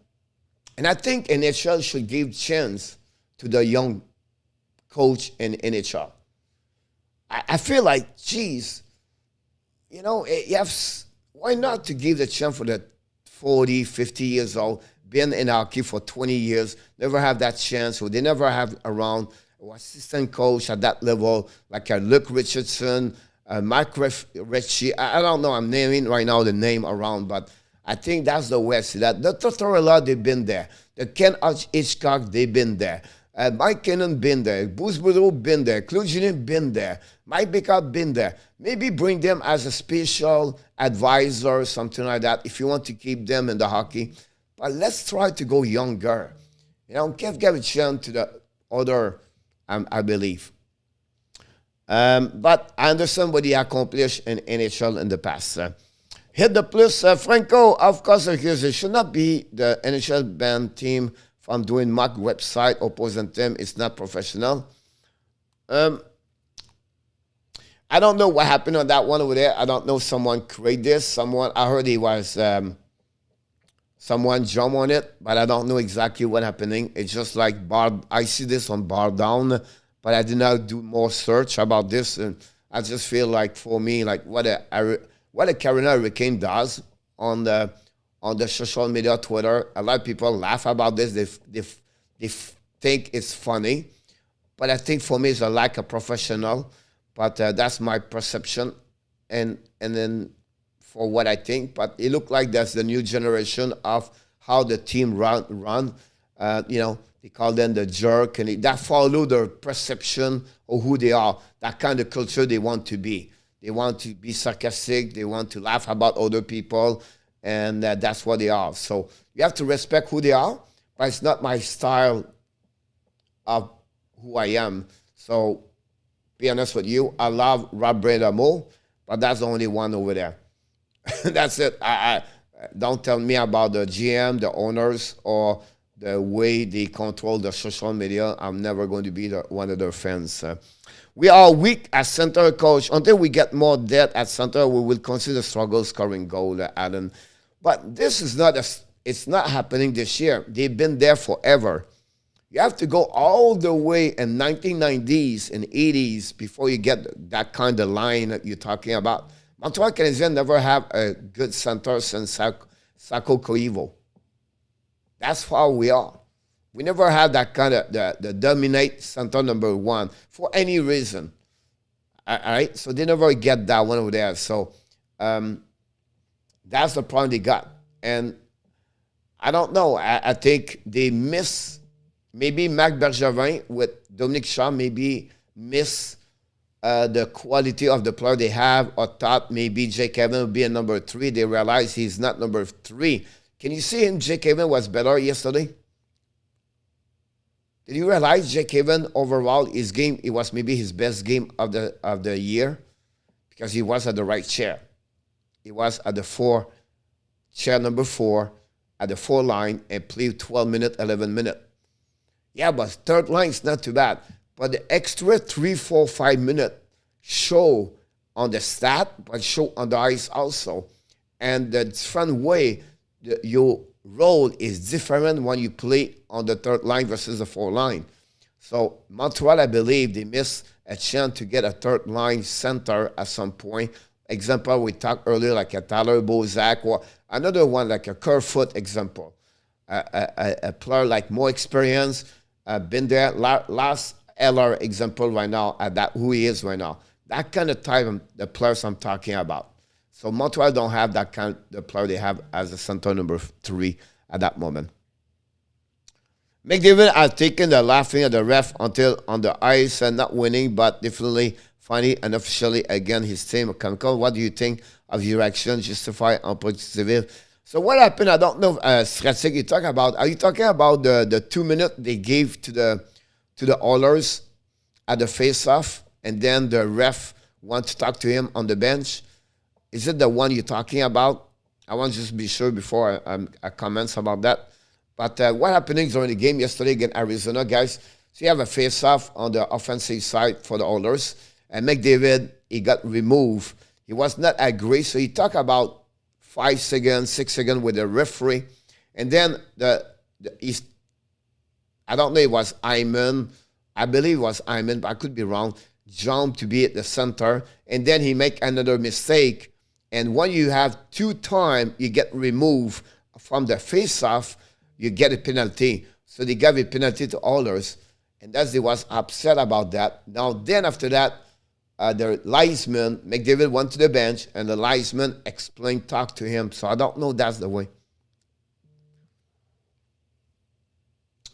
Speaker 1: I think NHL should give chance to the young coach in NHL. I feel like, geez, you know, why not to give the chance for the 40, 50 years old, been in hockey for 20 years, never have that chance, or they never have around an assistant coach at that level, like Luke Richardson, Mike Frenchy. I don't know, I'm naming right now the name around, but I think that's the way I see that. The Tortorella, they've been there. The Ken Hitchcock, they've been there. Mike Cannon been there. Bruce Boudreau been there. Claude Julien been there. Mike Bickard been there. Maybe bring them as a special advisor, something like that, if you want to keep them in the hockey. But let's try to go younger. Give a chance to the other, I believe. But I understand what he accomplished in NHL in the past. Hit the plus. Franco, of course, it should not be the NHL band team from doing mock website opposing them. It's not professional. I don't know what happened on that one over there. I don't know. Someone created this. I heard he was, someone jumped on it, but I don't know exactly what happening. It's just like I see this on Bar Down, but I did not do more search about this. And I just feel like, for me, like what a Carolina Hurricane does on the social media, Twitter. A lot of people laugh about this. They think it's funny, but I think for me it's a lack of professional. But that's my perception, and then for what I think. But it looked like that's the new generation of how the team run. They call them the jerk, and that follow their perception of who they are. That kind of culture they want to be. They want to be sarcastic. They want to laugh about other people, and that's what they are. So you have to respect who they are, but it's not my style of who I am. So be honest with you, I love Rob Bradamo, but that's the only one over there. That's it. I don't tell me about the GM, the owners, or the way they control the social media. I'm never going to be one of their fans. We are weak as center, coach. Until we get more depth at center, we will consider struggle scoring goal, Adam. But this is it's not happening this year. They've been there forever. You have to go all the way in 1990s and 80s before you get that kind of line that you're talking about. Montreal Canadiens never have a good center since Sako Koivu. That's how we are. We never had that kind of the dominate center number one for any reason. All right? So they never get that one over there. So that's the problem they got. And I don't know. I think they miss. Maybe Marc Bergevin with Dominique Shaw maybe miss the quality of the player they have, or thought maybe Jake Evans would be a number 3. They realize he's not number 3. Can you see him? Jake Evans was better yesterday. Did you realize Jake Evans overall, his game, it was maybe his best game of the year, because he was at the right chair. He was at the chair number 4, at the 4 line, and played 12 minutes, 11 minutes. Yeah, but third line is not too bad. But the extra 3, 4, 5 minutes show on the stat, but show on the ice also. And the different way your role is different when you play on the third line versus the 4 line. So Montreal, I believe, they missed a chance to get a third line center at some point. Example, we talked earlier, like a Tyler Bozak, or another one like a Kerfoot example. A player like more experience, been there. Last Eller example right now at that who he is right now. That kind of type of the players I'm talking about. So Montreal don't have that kind of the player they have as a center number 3 at that moment. McDavid has taken the laughing at the ref until on the ice and not winning, but definitely finally and officially again his team. What do you think of your action justified en positive? So what happened? I don't know. Strategic you talk about. Are you talking about the 2 minutes they gave to the Oilers at the face-off, and then the ref wants to talk to him on the bench? Is it the one you're talking about? I want to just be sure before I comment about that. But what happened during the game yesterday against Arizona, guys? So you have a face-off on the offensive side for the Oilers, and McDavid, he got removed. He was not agreed, so he talked about 5 seconds, 6 seconds with the referee. And then I don't know, it was Hyman. I believe it was Hyman, but I could be wrong. Jumped to be at the center. And then he make another mistake. And when you have 2 times, you get removed from the face-off, you get a penalty. So they gave a penalty to Oilers. And they was upset about that. Now, then after that, the linesman, McDavid went to the bench, and the linesman talked to him. So I don't know that's the way.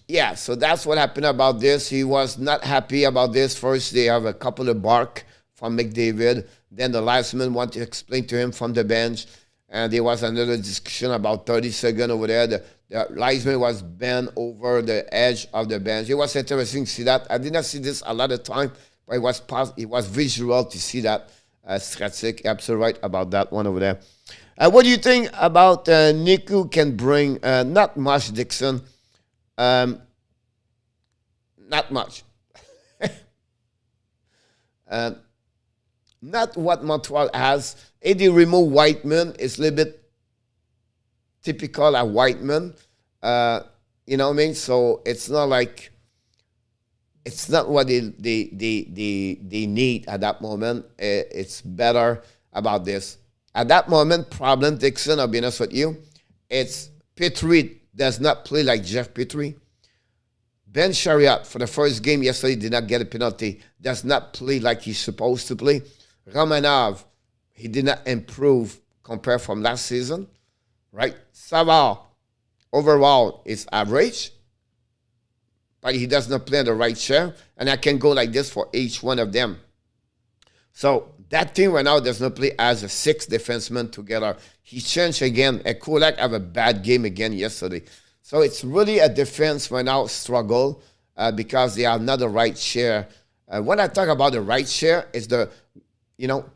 Speaker 1: Yeah, so that's what happened about this. He was not happy about this. First, they have a couple of bark from McDavid. Then the linesman wanted to explain to him from the bench. And there was another discussion about 30 seconds over there. The linesman was bent over the edge of the bench. It was interesting to see that. I did not see this a lot of time, but it was visual to see that. Stratic, absolutely right about that one over there. What do you think about Niku can bring? Not much, Dixon. Not much. Not what Montreal has. Eddie remove Whiteman is a little bit typical of Whiteman. You know what I mean? So it's not like it's not what they need at that moment. It's better about this. At that moment, problem, Dixon, I'll be honest with you, it's Petrie does not play like Jeff Petrie. Ben Chariot, for the first game yesterday, did not get a penalty. Does not play like he's supposed to play. Romanov, he did not improve compared from last season, right? Savard, overall, is average, but he does not play on the right chair, and I can go like this for each one of them. So that team right now does not play as a 6 defenseman together. He changed again. Kulak have a bad game again yesterday. So it's really a defense right now struggle because they are not the right share. When I talk about the right share, is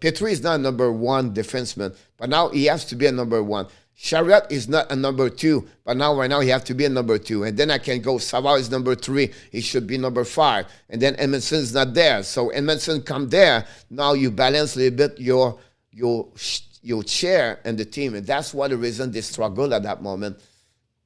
Speaker 1: Petrie is not a number 1 defenseman, but now he has to be a number 1. Chariot is not a number 2, but now right now he has to be a number 2. And then I can go, Savard is number 3, he should be number 5. And then Edmondson is not there. So Edmondson come there, now you balance a little bit your chair and the team. And that's one of the reasons they struggle at that moment.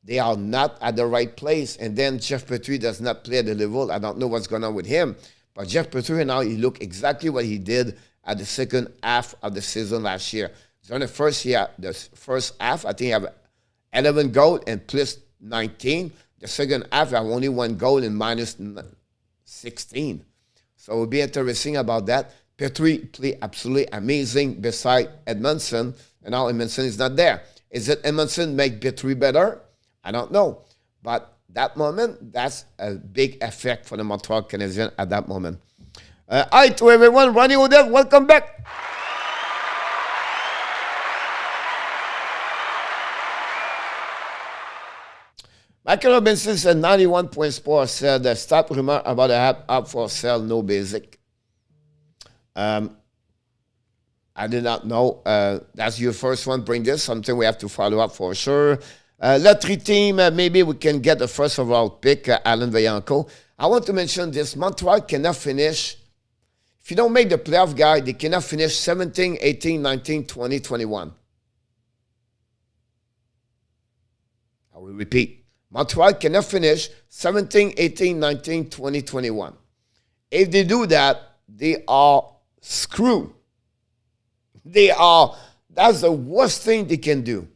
Speaker 1: They are not at the right place. And then Jeff Petrie does not play at the level. I don't know what's going on with him. But Jeff Petrie now, he look exactly what he did at the second half of the season last year. So in the first half, I think he have 11 goals and plus 19. The second half, I have only 1 goal and minus 16. So it will be interesting about that. Petrie played absolutely amazing beside Edmondson, and now Edmondson is not there. Is it Edmondson make Petrie better? I don't know. But that moment, that's a big effect for the Montreal Canadiens at that moment. Hi to everyone. Ronnie Odell, welcome back. Michael Robinson said 91 Point Sports said stop rumor about the app up for sale, no basic. I did not know. That's your first one. Bring this. Something we have to follow up for sure. Lottery team, maybe we can get the first overall pick, Alan Vaillancourt. I want to mention this. Montreal cannot finish. If you don't make the playoff, guy, they cannot finish 17, 18, 19, 20, 21. I will repeat. Montreal cannot finish 17, 18, 19, 20, 21. If they do that, they are screwed. That's the worst thing they can do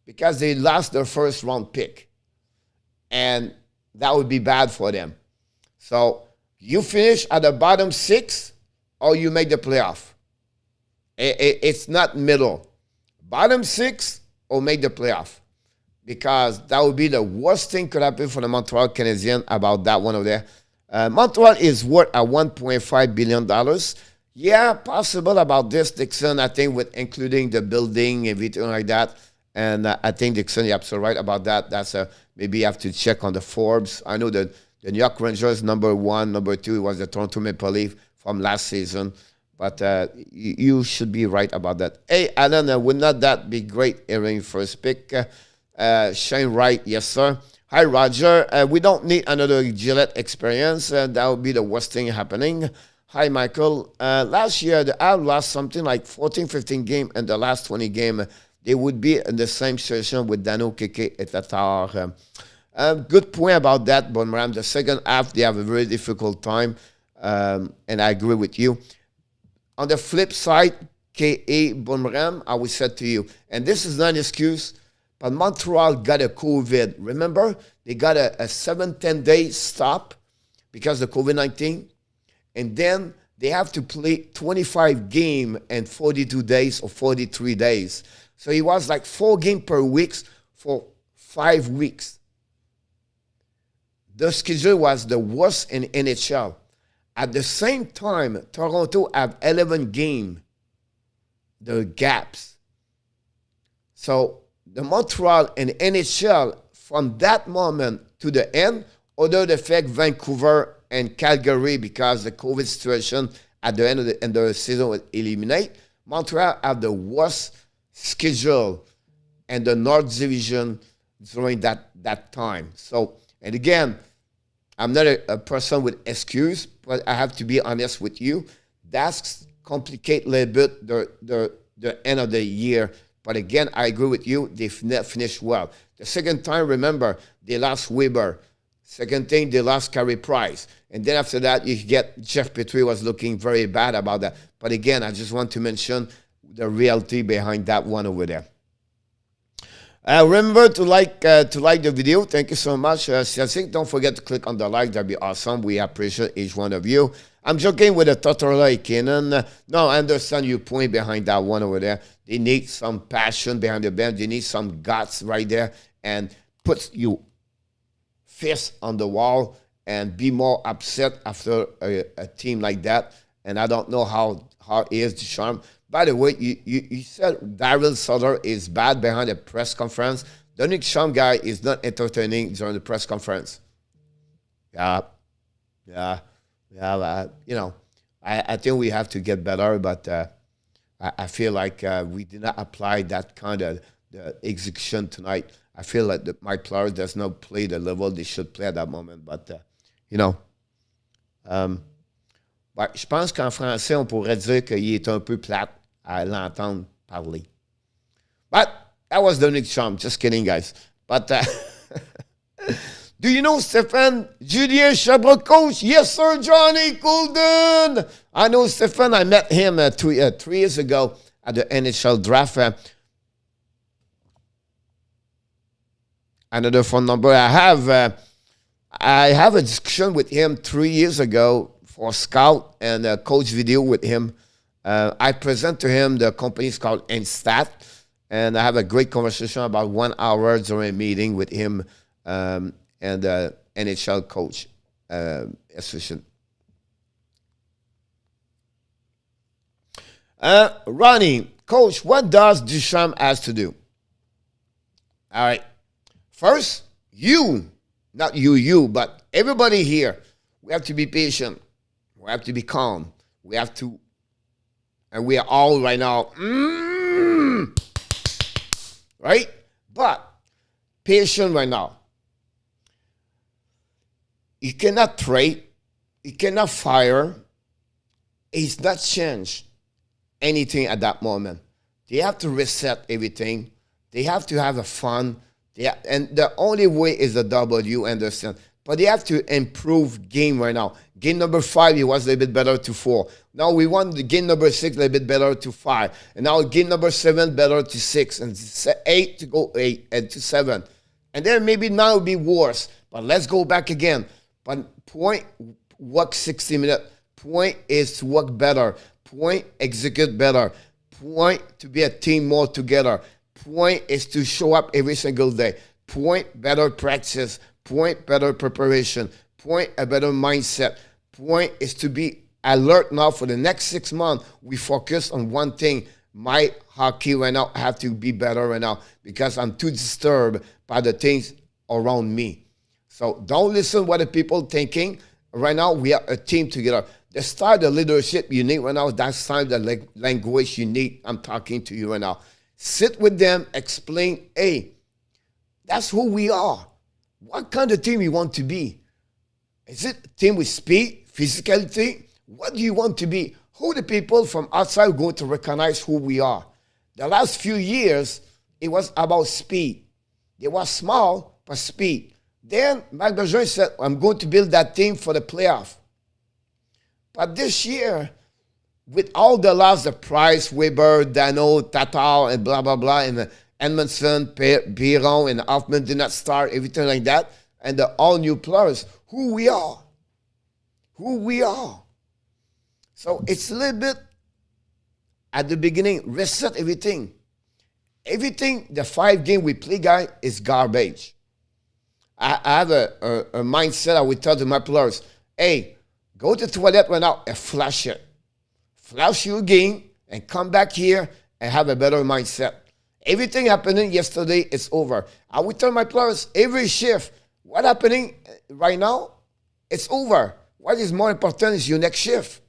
Speaker 1: because they lost their first round pick. And that would be bad for them. So you finish at the bottom 6 or you make the playoff. It's not middle. Bottom 6 or make the playoff. Because that would be the worst thing could happen for the Montreal Canadiens about that one over there. Montreal is worth at $1.5 billion. Yeah, possible about this, Dixon, I think, with including the building, everything like that. And I think, Dixon, you're absolutely right about that. That's maybe you have to check on the Forbes. I know that the New York Rangers, number 1, number 2, was the Toronto Maple Leaf from last season. But you should be right about that. Hey, Alan, would not that be great hearing first pick? Shane Wright, yes, sir. Hi, Roger. We don't need another Gillette experience. That would be the worst thing happening. Hi, Michael. Last year, the Avs lost something like 14, 15 games, and the last 20 games, they would be in the same situation with Dano, Keke, et Tatar. Good point about that, Bonram. The second half, they have a very difficult time, and I agree with you. On the flip side, K.A. Bonram, I will say to you, and this is not an excuse, but Montreal got a COVID. Remember, they got a 7-10 day stop because of COVID-19. And then they have to play 25 games in 42 days or 43 days. So it was like 4 games per week for 5 weeks. The schedule was the worst in NHL. At the same time, Toronto have 11 games, the gaps. So the Montreal and NHL, from that moment to the end, other than fact Vancouver and Calgary, because the COVID situation at the end of the season was eliminated, Montreal have the worst schedule in the North Division during that time. So, and again, I'm not a person with excuse, but I have to be honest with you. That's complicate a little bit the end of the year. But again, I agree with you. They finished well. The second time, remember, they lost Weber. Second thing, they lost Carey Price. And then after that, you get Jeff Petrie was looking very bad about that. But again, I just want to mention the reality behind that one over there. Remember to like the video. Thank you so much. Don't forget to click on the like. That'd be awesome. We appreciate each one of you. I'm joking with the Totorla Kenan. No, I understand your point behind that one over there. They need some passion behind the bench. They need some guts right there. And put you fist on the wall and be more upset after a team like that. And I don't know how is Ducharme. By the way, you said Daryl Sutter is bad behind the press conference. The Nick Ducharme guy is not entertaining during the press conference. Yeah. I think we have to get better, but I feel like we did not apply that kind of the execution tonight. I feel like my players does not play the level they should play at that moment, but je pense qu'en français, on pourrait dire qu'il est un peu plate à l'entendre parler. But that was the Nick Ducharme. Just kidding, guys. But do you know Stephen Julien Sherbrooke coach? Yes, sir, Johnny Golden. I know Stephen. I met him 3 years ago at the NHL draft. Another phone number I have a discussion with him 3 years ago for scout and a coach video with him. I present to him the company's called Instat, and I have a great conversation about 1 hour during a meeting with him and the NHL coach assistant. Ronnie, coach, what does Ducharme has to do? All right. First, not you, but everybody here, we have to be patient. We have to be calm. We have to, and we are all right now, right? But patient right now. You cannot trade. You cannot fire. It's not change anything at that moment. They have to reset everything. They have to have a fun. And the only way is a W, understand? But they have to improve game right now. Game number 5, it was a little bit better to 4. Now we want the game number 6 a little bit better to 5. And now game number 7 better to 6. And 8 to go 8 and to 7. And then maybe now it'll be worse. But let's go back again. But point, work 60 minutes. Point is to work better. Point, execute better. Point, to be a team more together. Point is to show up every single day. Point, better practice. Point, better preparation. Point, a better mindset. Point is to be alert now for the next 6 months. We focus on one thing. My hockey right now have to be better right now because I'm too disturbed by the things around me. So don't listen what the people thinking. Right now, we are a team together. The style of leadership you need right now, that's time the language you need. I'm talking to you right now. Sit with them, explain, hey, that's who we are. What kind of team you want to be? Is it a team with speed, physicality? What do you want to be? Who the people from outside are going to recognize who we are? The last few years, it was about speed. They were small, but speed. Then Marc Bergevin said, I'm going to build that team for the playoff. But this year, with all the loss, the Price, Weber, Dano, Tatar, and blah, blah, blah, and Edmondson, Biron, and Hoffman did not start, everything like that, and the all-new players, who we are. Who we are. So it's a little bit, at the beginning, reset everything. Everything, the 5 game we play, guy, is garbage. I have a mindset. I would tell to my players, hey, go to the toilet right now and flush it. Flush your game and come back here and have a better mindset. Everything happening yesterday is over. I would tell my players every shift, what happening right now, it's over. What is more important is your next shift.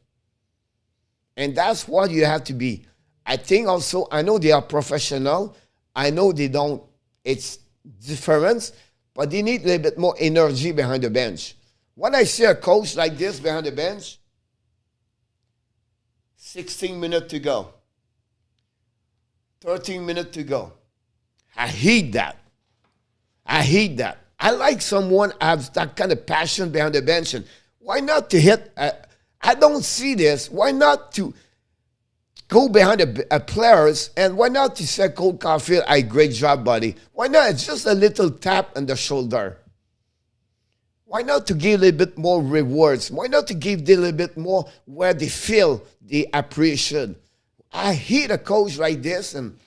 Speaker 1: And that's what you have to be. I think also, I know they are professional. I know they don't, it's different, but they need a little bit more energy behind the bench. When I see a coach like this behind the bench, 16 minutes to go, 13 minutes to go. I hate that. I hate that. I like someone has that kind of passion behind the bench. And why not to hit? I don't see this. Why not to go behind the players, and why not to say, Cole Caulfield, great job, buddy. Why not? It's just a little tap on the shoulder. Why not to give a little bit more rewards? Why not to give them a little bit more where they feel they appreciate? I hate a coach like this, and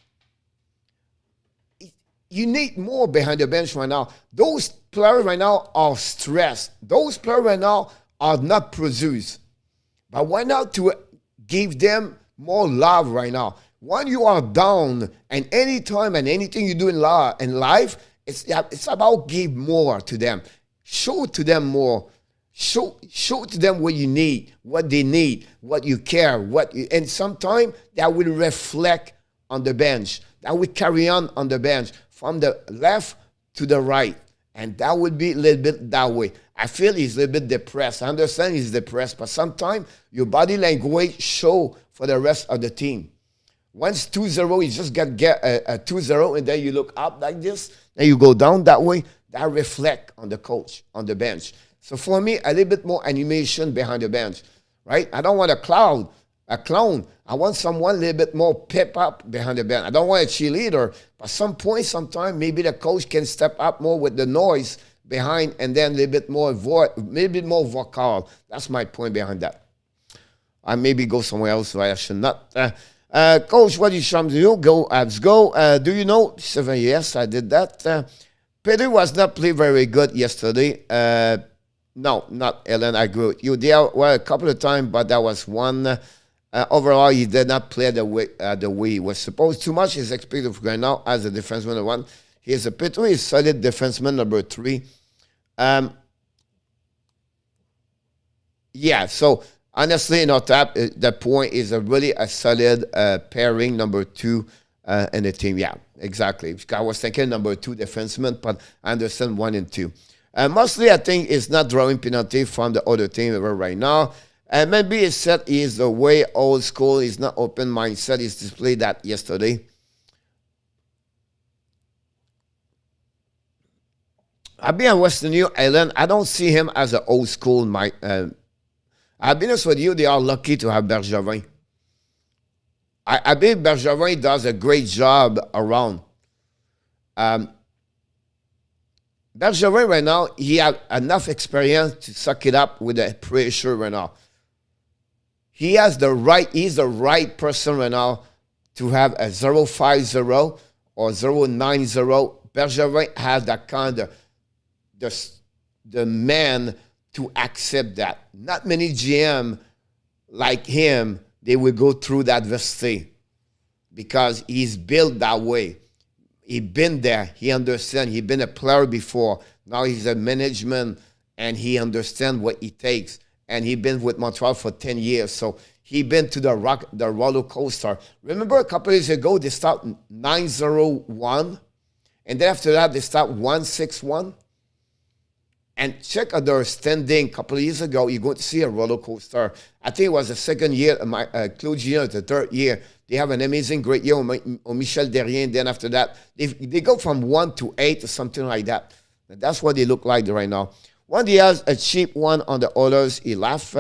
Speaker 1: you need more behind the bench right now. Those players right now are stressed. Those players right now are not produced. But why not to give them more love right now? When you are down, and any time and anything you do in life, it's about give more to them. Show to them more. Show to them what you need, what they need, what you care, and sometimes that will reflect on the bench. That will carry on the bench from the left to the right. And that would be a little bit that way. I feel he's a little bit depressed. I understand he's depressed, but sometimes your body language show for the rest of the team. Once 2-0, you just get a 2-0, and then you look up like this, then you go down that way. That reflect on the coach, on the bench. So for me, a little bit more animation behind the bench, right? I don't want a clown. I want someone a little bit more pep up behind the bench. I don't want a cheerleader, but some point, sometime, maybe the coach can step up more with the noise behind, and then a little bit more maybe more vocal. That's my point behind that. I maybe go somewhere else, so I should not. Coach, what is something you go, Abs, go. Do you know? 7 years, I did that. Pedro was not played very good yesterday. No, not Ellen. I agree with you. There were a couple of times, but that was one. Overall, he did not play the way he was supposed. Too much is expected of right now as a defenseman number 1. He is a pretty solid defenseman number 3. Yeah, so honestly, the point is really a solid pairing number 2 in the team. Yeah, exactly. I was thinking number 2 defenseman, but I understand 1 and 2. Mostly, I think it's not drawing penalty from the other team right now. Maybe his set is the way old school. He's not open mindset. He's displayed that yesterday. I've been on Western New Island. I don't see him as an old school. I'll be honest with you, they are lucky to have Bergevin. I believe Bergevin does a great job around. Bergevin right now, he has enough experience to suck it up with the pressure right now. He's the right person right now to have a 0-5-0 or 0-9-0. Bergevin has that kind of the man to accept that. Not many GM like him, they will go through that adversity because he's built that way. He's been there. He understands. He's been a player before. Now he's a management, and he understands what it takes. And he's been with Montreal for 10 years. So he's been to the roller coaster. Remember a couple of years ago, they start 9-0-1. And then after that, they start 1-6-1. And check out their standing a couple of years ago. You're going to see a roller coaster. I think it was the second year. Claude Julien, the third year. They have an amazing, great year on Michel Derrien. Then after that, they go from 1 to 8 or something like that. And that's what they look like right now. When he has a cheap one on the Oilers, he laughs.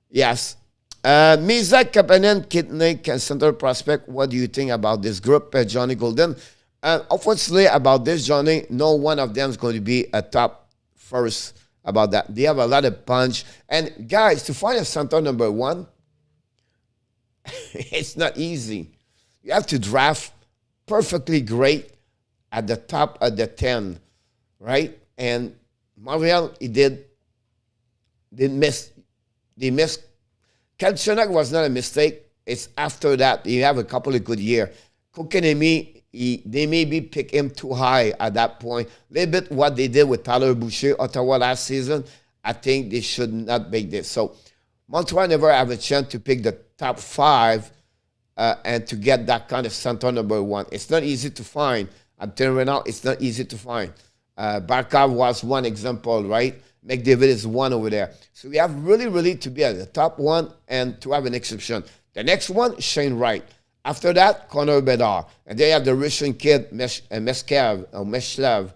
Speaker 1: Yes. Mizek, Kapanen, Kitnik, and Center Prospect. What do you think about this group, Johnny Golden? Unfortunately, about this, Johnny, no one of them is going to be a top first about that. They have a lot of punch. And guys, to find a center number 1, it's not easy. You have to draft perfectly great at the top of the 10, right? And Montreal, they missed. They missed. Kelchenak was not a mistake. It's after that, you have a couple of good years. Kokanemi, they maybe pick him too high at that point. A little bit what they did with Tyler Boucher, Ottawa last season. I think they should not make this. So Montreal never have a chance to pick the top 5 and to get that kind of center number 1. It's not easy to find. I'm telling you right now, it's not easy to find. Barkov was one example, right? McDavid is one over there. So we have really to be at the top 1 and to have an exception. The next one, Shane Wright. After that, Connor Bedard. And they have the Russian kid, Meshlev,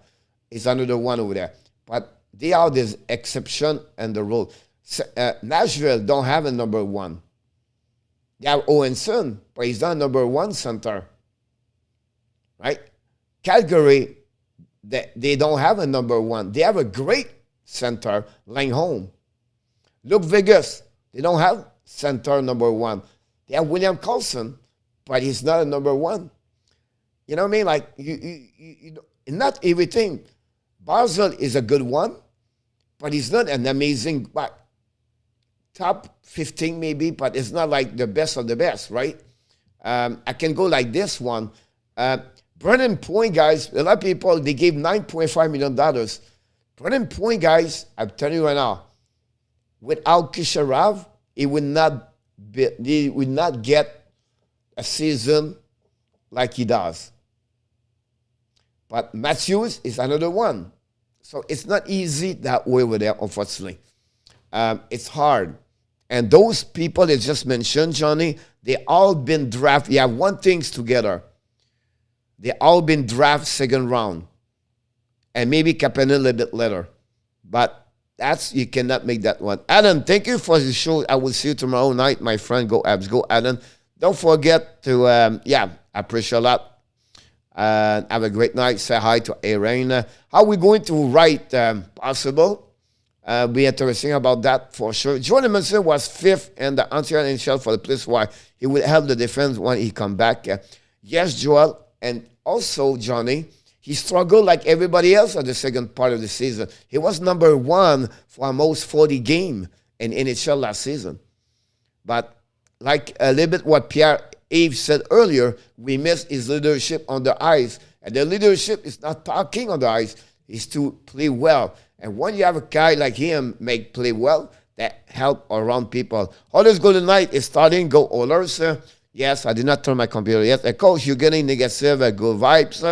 Speaker 1: is another one over there. But they are this exception and the rule. Nashville don't have a number 1. They have Owenson, but he's not number 1 center. Right? Calgary, they don't have a number 1. They have a great center, Langholm. Look, Vegas, they don't have center number 1. They have William Carlson, but he's not a number 1. You know what I mean? Like, you not everything. Barzal is a good one, but he's not an amazing, but top 15 maybe, but it's not like the best of the best, right? I can go like this one. Brennan Point, guys, a lot of people, they gave $9.5 million. Brennan Point, guys, I'm telling you right now, without Kisharov, he would not get a season like he does. But Matthews is another one. So it's not easy that way over there, unfortunately. It's hard. And those people that just mentioned, Johnny, they all been drafted. You have one things together. They all been drafted second round. And maybe Kapanen a little bit later. But you cannot make that one. Alan, thank you for the show. I will see you tomorrow night, my friend. Go Abs, go Alan. Don't forget to, I appreciate a lot. Have a great night. Say hi to Aaron. How are we going to write possible? Be interesting about that for sure. Jordan Munson was 5th in the Ontario NHL for the place why he will help the defense when he come back. Yes, Joel. And also, Johnny, he struggled like everybody else at the second part of the season. He was number 1 for almost 40 games in NHL last season. But like a little bit what Pierre-Yves said earlier, we missed his leadership on the ice. And the leadership is not talking on the ice. It's to play well. And when you have a guy like him play well, that help around people. Oilers go tonight. It's starting. Go Oilers. Yes, I did not turn my computer yet. Coach, you're getting negative good vibes.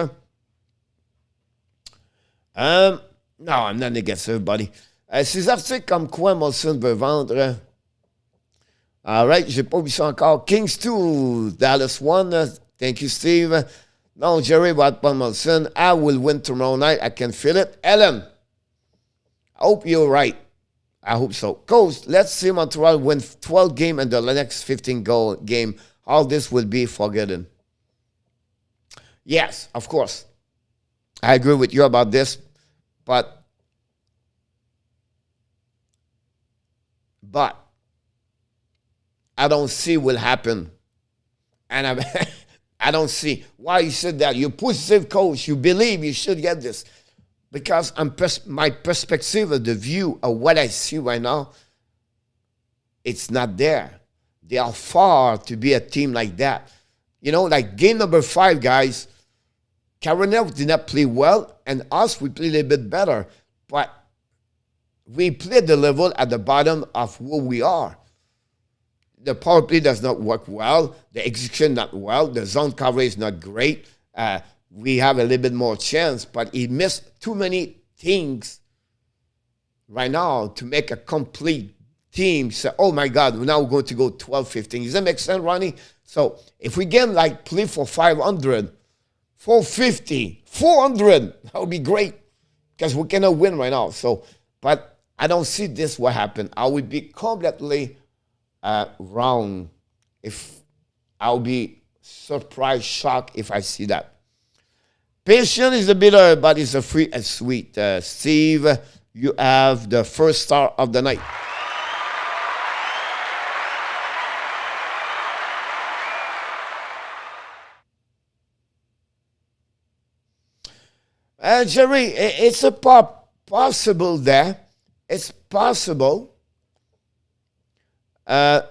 Speaker 1: Non, I'm not negative, buddy. Ces articles comme quoi Molson veut vendre. All right, j'ai pas oublié ça encore. Kings 2, Dallas 1. Thank you, Steve. No, Jerry, what Molson? I will win tomorrow night. I can feel it. Ellen, I hope you're right. I hope so. Coach, let's see Montreal win 12 games and the next 15 goal game. All this will be forgotten. Yes, of course. I agree with you about this, but I don't see what will happen. And I don't see why you said that. You're positive, coach. You believe you should get this. Because my perspective of the view of what I see right now, it's not there. They are far to be a team like that. You know, like game number 5, guys, Karenev did not play well, and us, we played a little bit better. But we played the level at the bottom of who we are. The power play does not work well. The execution not well. The zone coverage is not great. We have a little bit more chance, but he missed too many things right now to make a complete team say, oh my God, now we're going to go 12, 15. Does that make sense, Ronnie? So if we can like play for 500, 450, 400, that would be great because we cannot win right now. So, but I don't see this what happen. I would be completely wrong if I'll be surprised, shocked if I see that. Patient is a bitter, but it's a free and sweet. Steve, you have the first star of the night. Jerry, it's a possible there. It's possible,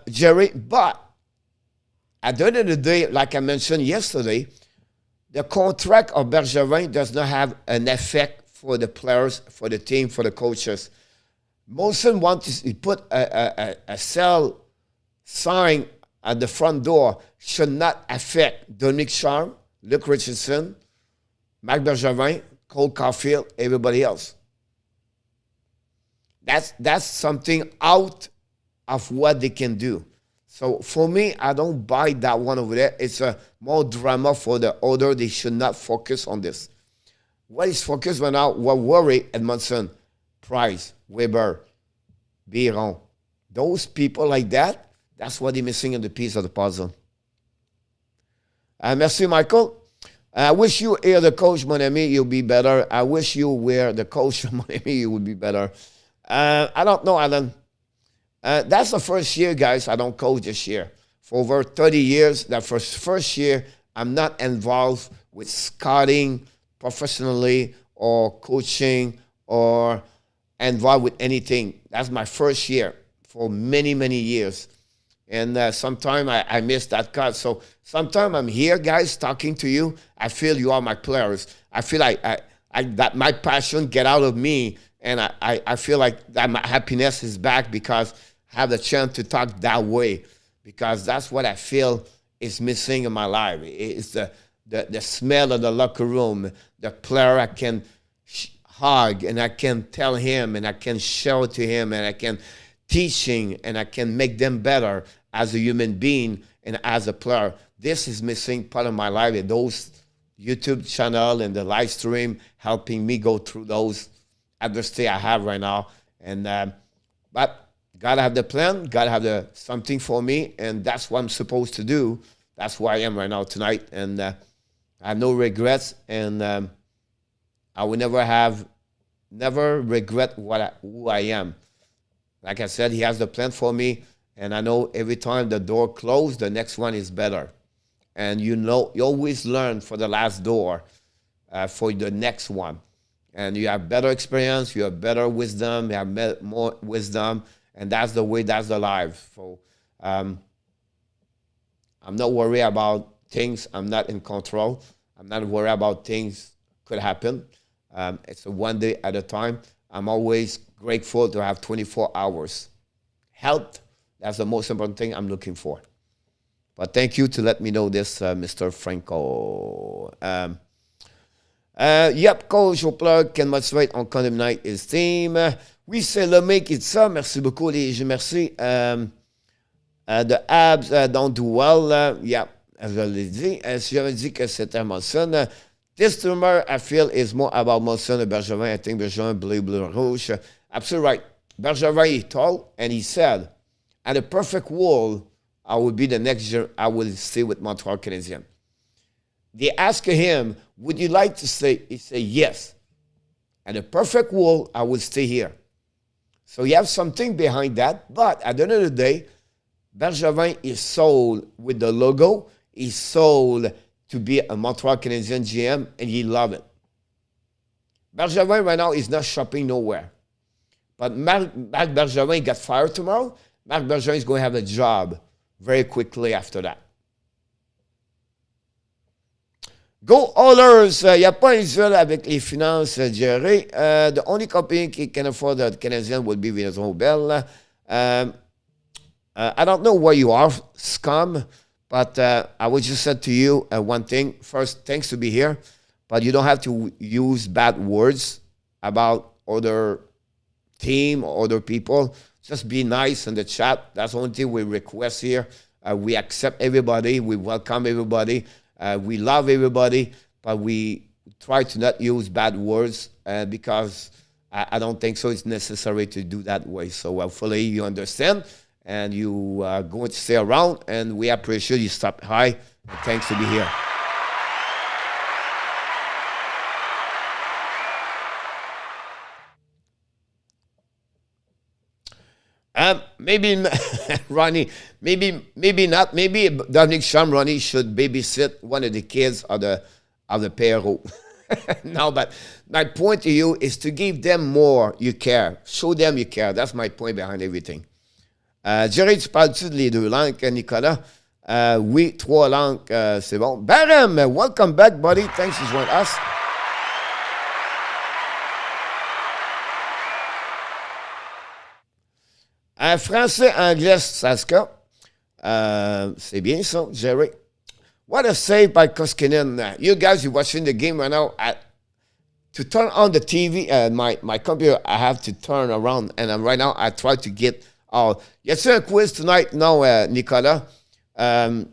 Speaker 1: Jerry, but at the end of the day, like I mentioned yesterday, the contract of Bergevin does not have an effect for the players, for the team, for the coaches. Molson wants to put a sell sign at the front door, should not affect Dominic Charm, Luc Richardson, Marc Bergevin, Cole Caulfield, everybody else. That's something out of what they can do. So for me, I don't buy that one over there. It's a more drama for the order. They should not focus on this. What is focused right now? What worry Edmondson, Price, Weber, Biron. Those people like that, that's what they're missing in the piece of the puzzle. Merci, Michael. I wish you were the coach, mon ami, you'll be better. I wish you were the coach, mon ami, you would be better. I don't know, Alan. That's the first year, guys, I don't coach this year. For over 30 years, that first year, I'm not involved with scouting professionally or coaching or involved with anything. That's my first year for many, many years. And sometimes I miss that cut. So sometimes I'm here, guys, talking to you. I feel you are my players. I feel like that my passion get out of me. And I feel like that my happiness is back because I have the chance to talk that way. Because that's what I feel is missing in my life. It's the smell of the locker room, the player I can hug and I can tell him and I can show it to him and I can teaching and I can make them better as a human being and as a player. This is missing part of my life. And those YouTube channel and the live stream helping me go through those adversity I have right now. And but gotta have the plan, gotta have something for me, and that's what I'm supposed to do. That's where I am right now tonight, and I have no regrets, and I will never regret who I am. Like I said, he has the plan for me, and I know every time the door closed, the next one is better. And you always learn for the last door for the next one. And you have better experience, you have better wisdom, you have more wisdom, and that's the way, that's the life. So I'm not worried about things I'm not in control. I'm not worried about things could happen. It's a one day at a time. I'm always grateful to have 24 hours. Health, that's the most important thing I'm looking for. But thank you to let me know this, Mr. Franco. Yep, coach au plug can motivate on condemnate his team. Oui, c'est le mec qui dit ça. Merci beaucoup, les merci. The abs don't do well. Yeah, je l'ai dit. Si j'avais dit que c'était Monson. This rumor, I feel, is more about Monson and Bergevin. I think Bergevin, bleu, rouge. Absolutely right. Bergevin is tall, and he said, at a perfect world, I would be the next year, I will stay with Montreal Canadiens. They asked him, would you like to stay? He said, yes. At a perfect world, I will stay here. So you have something behind that. But at the end of the day, Bergevin is sold with the logo. He's sold to be a Montreal Canadiens GM, and he loves it. Bergevin right now is not shopping nowhere. But Marc Bergevin got fired tomorrow. Marc Bergevin is going to have a job very quickly after that. Go Oilers! Il n'y a pas un visuel avec les finances gérées. The only company qui can afford the Canadiens would be Vinazon Bell. I don't know where you are, scum, but I would just say to you one thing. First, thanks to be here, but you don't have to use bad words about other team or other people. Just be nice in the chat. That's the only thing we request here. We accept everybody. We welcome everybody. We love everybody, but we try to not use bad words because I don't think so it's necessary to do that way. So hopefully you understand and you are going to stay around, and we appreciate you stop by. Thanks to be here. Maybe Ronnie, maybe not. Maybe Dominic Ronnie should babysit one of the kids of the payroll. No, but my point to you is to give them more you care. Show them you care. That's my point behind everything. Jerry, tu parles-tu de les deux langues, Nicolas? Oui, trois langues, c'est bon. Barham, welcome back, buddy. Thanks for joining us. Français, anglais, Saska. C'est bien ça, Jerry. What a save by Koskinen. You guys, you're watching the game right now. To turn on the TV, my computer, I have to turn around. And right now, I try to get all. Yes, sir, quiz tonight. No, Nicolas. No.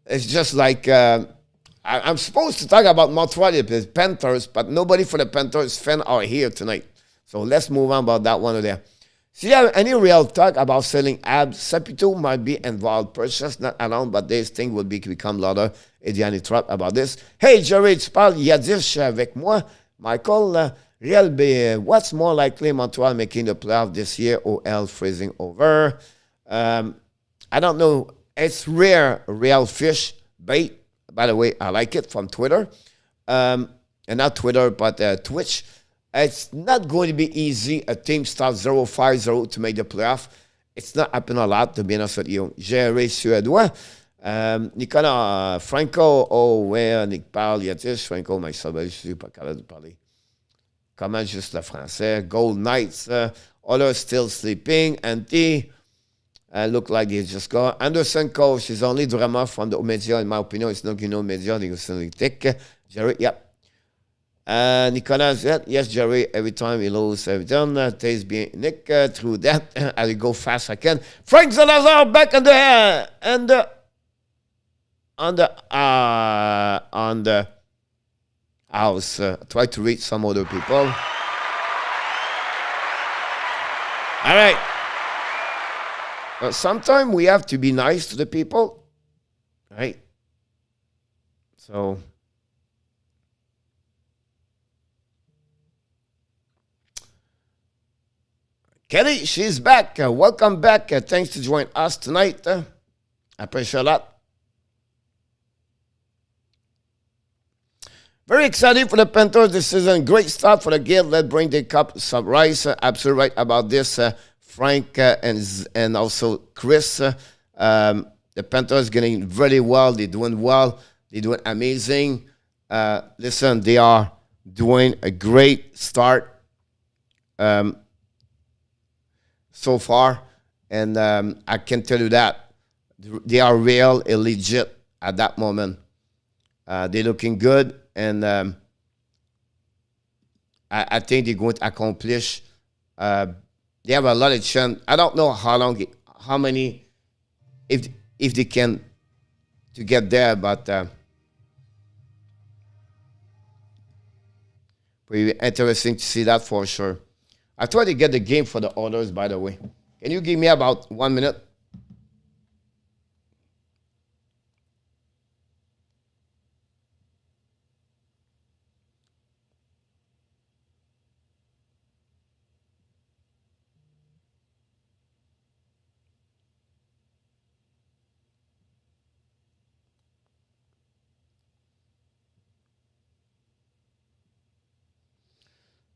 Speaker 1: It's just like I'm supposed to talk about Montreal Panthers, but nobody for the Panthers fan are here tonight. So let's move on about that one over there. So you have any real talk about selling abs? Sapito might be involved. Purchase not alone, but this thing will become louder. Et il y a une trap about this. Hey, Jerry, tu parles Yadish avec moi. Michael, real what's more likely Montreal making the playoff this year or L freezing over? I don't know. It's rare real fish bait. By the way, I like it from Twitter. And not Twitter, but Twitch. It's not going to be easy. A team starts 0-5-0 to make the playoff. It's not happening a lot, to be honest with you. Géré suédois. Nicolas, Franco, oh, ouais, Nick parle, Yatis, Franco, mais ça, je suis pas capable de parler. Comment juste le français? Gold Knights, Oilers still sleeping. Antti, look like he's just gone. Anderson coach is only drama from the media, in my opinion. It's not going to media, it's analytic. Jerry, yep. Nicolas said, yes, Jerry, every time he loses, every time. Taste bien Nick through that. I'll go fast I can. Frank Salazar back on the house. Try to reach some other people. All right. Sometimes we have to be nice to the people. Right? So. Kelly, she's back. Welcome back. Thanks to join us tonight. I appreciate a lot. Very excited for the Panthers this season. Great start for the game. Let's bring the cup surprise. Absolutely right about this. Frank and also Chris. The Panthers getting very well. They're doing well. They're doing amazing. Listen, they are doing a great start. So far, and I can tell you that they are real and legit at that moment. They're looking good, and I think they're going to accomplish. They have a lot of chance. I don't know how many, if they can to get there, but pretty interesting to see that for sure. I tried to get the game for the Oilers, by the way. Can you give me about 1 minute?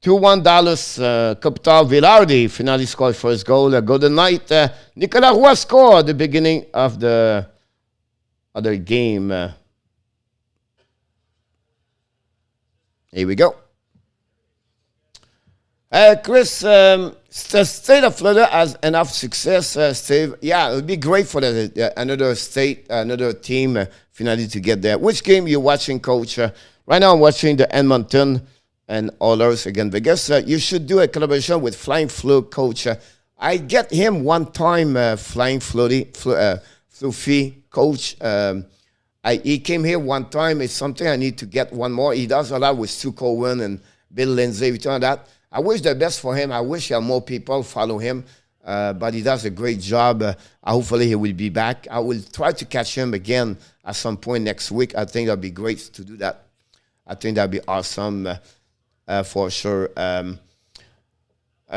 Speaker 1: $2-1 Capital Villardi finally scored first goal. Golden Knight. Nicolas Roy scored at the beginning of the other game. Here we go. Chris, the state of Florida has enough success, Steve. Yeah, it would be great for another state, another team finally to get there. Which game you watching, Coach? Right now I'm watching the Edmonton and Oilers against Vegas. You should do a collaboration with Flying Flu, Coach. I get him one time, Flying Fluffy, Coach. He came here one time. It's something I need to get one more. He does a lot with Stu Cohen and Bill Lindsay, everything like that. I wish the best for him. I wish more people follow him. But he does a great job. Hopefully he will be back. I will try to catch him again at some point next week. I think that would be great to do that. I think that would be awesome. For sure.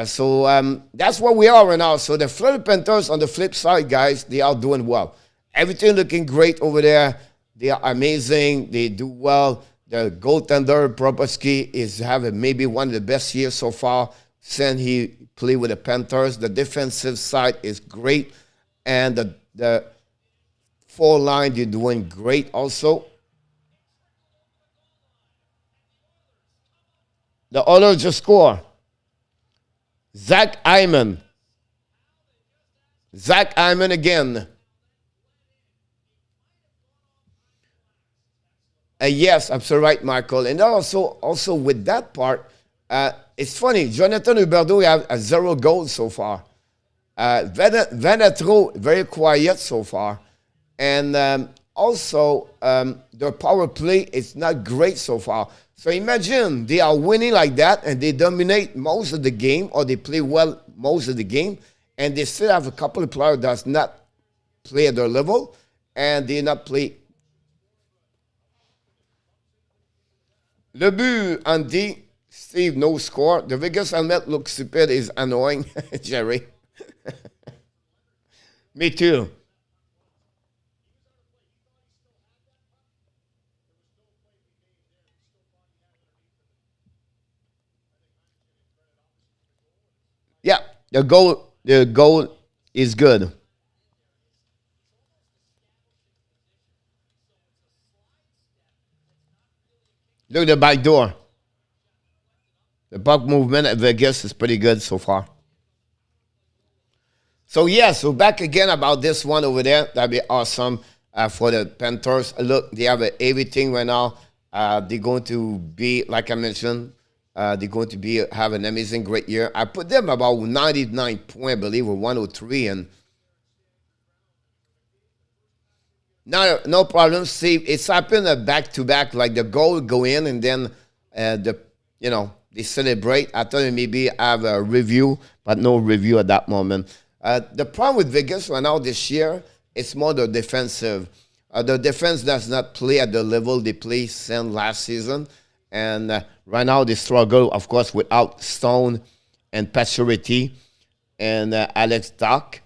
Speaker 1: So that's where we are right now. So the Florida Panthers, on the flip side, guys, they are doing well. Everything looking great over there. They are amazing. They do well. The goaltender, Proboski, is having maybe one of the best years so far since he played with the Panthers. The defensive side is great. And the four line, they're doing great also. The Oilers just score. Zach Hyman. Zach Hyman again. Yes, absolutely right, Michael. And also with that part, it's funny. Jonathan Huberdeau has 0 goals so far. Venetro, very quiet so far. And also, their power play is not great so far. So imagine they are winning like that and they dominate most of the game, or they play well most of the game, and they still have a couple of players that does not play at their level, and they not play. Le but, Andy, Steve, no score. The Vegas helmet looks stupid, is annoying, Jerry. Me too. Yeah, the goal is good. Look at the back door. The puck movement at Vegas is pretty good so far. So yeah, so back again about this one over there. That'd be awesome for the Panthers. Look, they have everything right now. They're going to be, like I mentioned, they're going to be have an amazing, great year. I put them about 99 points, I believe, or 103, and no problem. See, it's happened back to back. Like the goal go in, and then they celebrate. I thought maybe have a review, but no review at that moment. The problem with Vegas right now this year, it's more the defensive. The defense does not play at the level they played since last season, and right now they struggle, of course, without Stone and Pacioretty and Alex Dock,